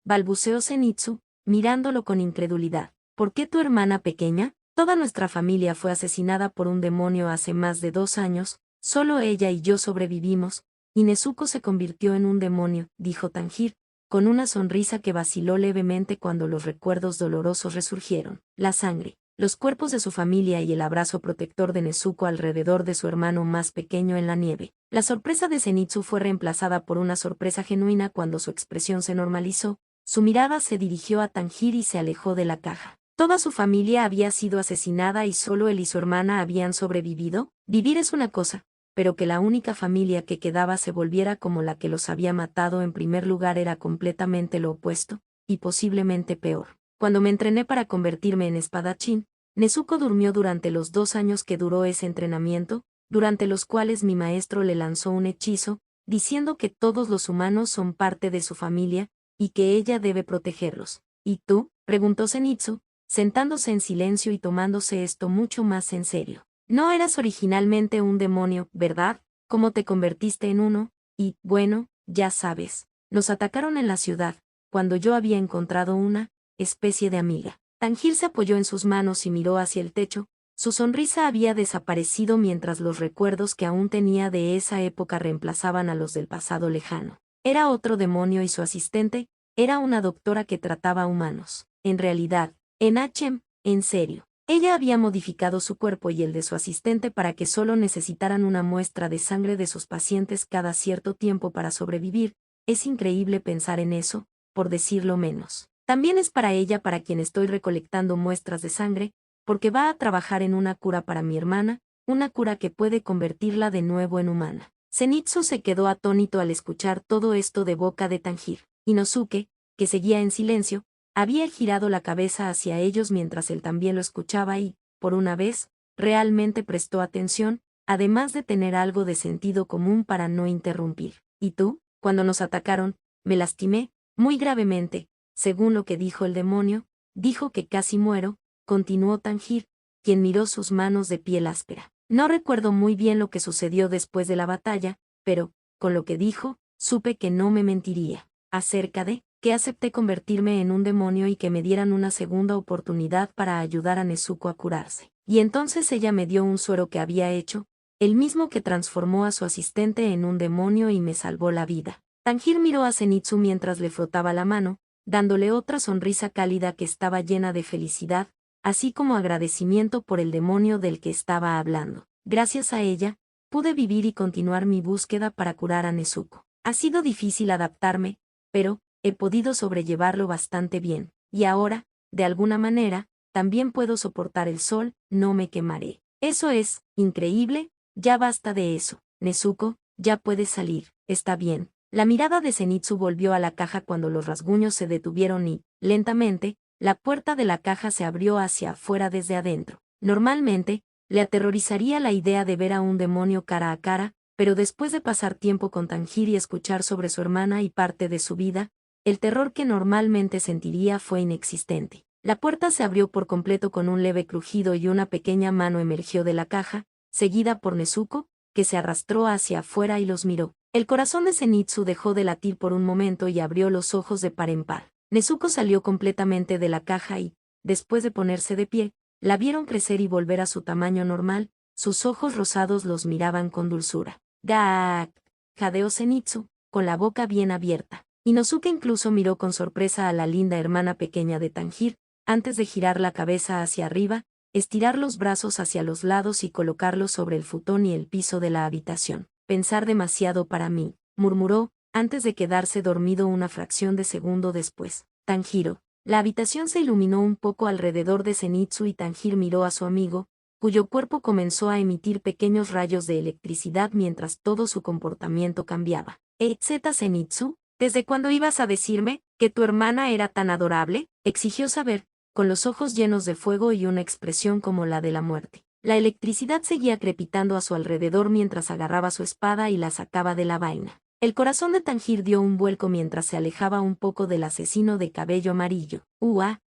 Balbuceó Zenitsu, mirándolo con incredulidad. ¿Por qué tu hermana pequeña? Toda nuestra familia fue asesinada por un demonio hace más de 2 años, solo ella y yo sobrevivimos, y Nezuko se convirtió en un demonio, dijo Tanjiro, con una sonrisa que vaciló levemente cuando los recuerdos dolorosos resurgieron. La sangre, los cuerpos de su familia y el abrazo protector de Nezuko alrededor de su hermano más pequeño en la nieve. La sorpresa de Zenitsu fue reemplazada por una sorpresa genuina cuando su expresión se normalizó, su mirada se dirigió a Tanjiro y se alejó de la caja. ¿Toda su familia había sido asesinada y solo él y su hermana habían sobrevivido? Vivir es una cosa, pero que la única familia que quedaba se volviera como la que los había matado en primer lugar era completamente lo opuesto, y posiblemente peor. Cuando me entrené para convertirme en espadachín, Nezuko durmió durante los 2 años que duró ese entrenamiento, durante los cuales mi maestro le lanzó un hechizo, diciendo que todos los humanos son parte de su familia, y que ella debe protegerlos. ¿Y tú?, preguntó Zenitsu, sentándose en silencio y tomándose esto mucho más en serio. No eras originalmente un demonio, ¿verdad? ¿Cómo te convertiste en uno? Y, bueno, ya sabes, nos atacaron en la ciudad, cuando yo había encontrado una especie de amiga. Tanjiro se apoyó en sus manos y miró hacia el techo. Su sonrisa había desaparecido mientras los recuerdos que aún tenía de esa época reemplazaban a los del pasado lejano. Era otro demonio y su asistente era una doctora que trataba humanos. En realidad, en H.M., en serio. Ella había modificado su cuerpo y el de su asistente para que solo necesitaran una muestra de sangre de sus pacientes cada cierto tiempo para sobrevivir. Es increíble pensar en eso, por decirlo menos. También es para ella para quien estoy recolectando muestras de sangre, porque va a trabajar en una cura para mi hermana, una cura que puede convertirla de nuevo en humana. Zenitsu se quedó atónito al escuchar todo esto de boca de Tanjiro. Inosuke, que seguía en silencio, había girado la cabeza hacia ellos mientras él también lo escuchaba y, por una vez, realmente prestó atención, además de tener algo de sentido común para no interrumpir. ¿Y tú? Cuando nos atacaron, me lastimé, muy gravemente, según lo que dijo el demonio, dijo que casi muero, continuó Tanjiro, quien miró sus manos de piel áspera. No recuerdo muy bien lo que sucedió después de la batalla, pero, con lo que dijo, supe que no me mentiría. Acerca de que acepté convertirme en un demonio y que me dieran una segunda oportunidad para ayudar a Nezuko a curarse. Y entonces ella me dio un suero que había hecho, el mismo que transformó a su asistente en un demonio y me salvó la vida. Tanjiro miró a Zenitsu mientras le frotaba la mano, dándole otra sonrisa cálida que estaba llena de felicidad, así como agradecimiento por el demonio del que estaba hablando. Gracias a ella, pude vivir y continuar mi búsqueda para curar a Nezuko. Ha sido difícil adaptarme, pero he podido sobrellevarlo bastante bien, y ahora, de alguna manera, también puedo soportar el sol, no me quemaré. Eso es increíble, ya basta de eso. Nezuko, ya puedes salir, está bien. La mirada de Zenitsu volvió a la caja cuando los rasguños se detuvieron y, lentamente, la puerta de la caja se abrió hacia afuera desde adentro. Normalmente, le aterrorizaría la idea de ver a un demonio cara a cara, pero después de pasar tiempo con Tanjiro y escuchar sobre su hermana y parte de su vida, el terror que normalmente sentiría fue inexistente. La puerta se abrió por completo con un leve crujido y una pequeña mano emergió de la caja, seguida por Nezuko, que se arrastró hacia afuera y los miró. El corazón de Zenitsu dejó de latir por un momento y abrió los ojos de par en par. Nezuko salió completamente de la caja y, después de ponerse de pie, la vieron crecer y volver a su tamaño normal, sus ojos rosados los miraban con dulzura. «Gaak», jadeó Zenitsu, con la boca bien abierta. Inosuke incluso miró con sorpresa a la linda hermana pequeña de Tanjiro, antes de girar la cabeza hacia arriba, estirar los brazos hacia los lados y colocarlos sobre el futón y el piso de la habitación. «Pensar demasiado para mí», murmuró, antes de quedarse dormido una fracción de segundo después. Tanjiro. La habitación se iluminó un poco alrededor de Zenitsu y Tanjiro miró a su amigo, cuyo cuerpo comenzó a emitir pequeños rayos de electricidad mientras todo su comportamiento cambiaba. «¿Etcétera, Zenitsu? ¿Desde cuándo ibas a decirme que tu hermana era tan adorable?», exigió saber, con los ojos llenos de fuego y una expresión como la de la muerte. La electricidad seguía crepitando a su alrededor mientras agarraba su espada y la sacaba de la vaina. El corazón de Tanjiro dio un vuelco mientras se alejaba un poco del asesino de cabello amarillo.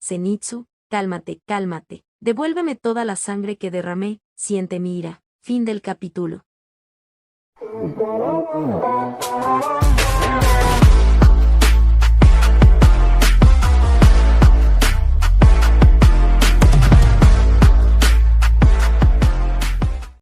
Zenitsu, cálmate, cálmate. Devuélveme toda la sangre que derramé, siente mi ira. Fin del capítulo.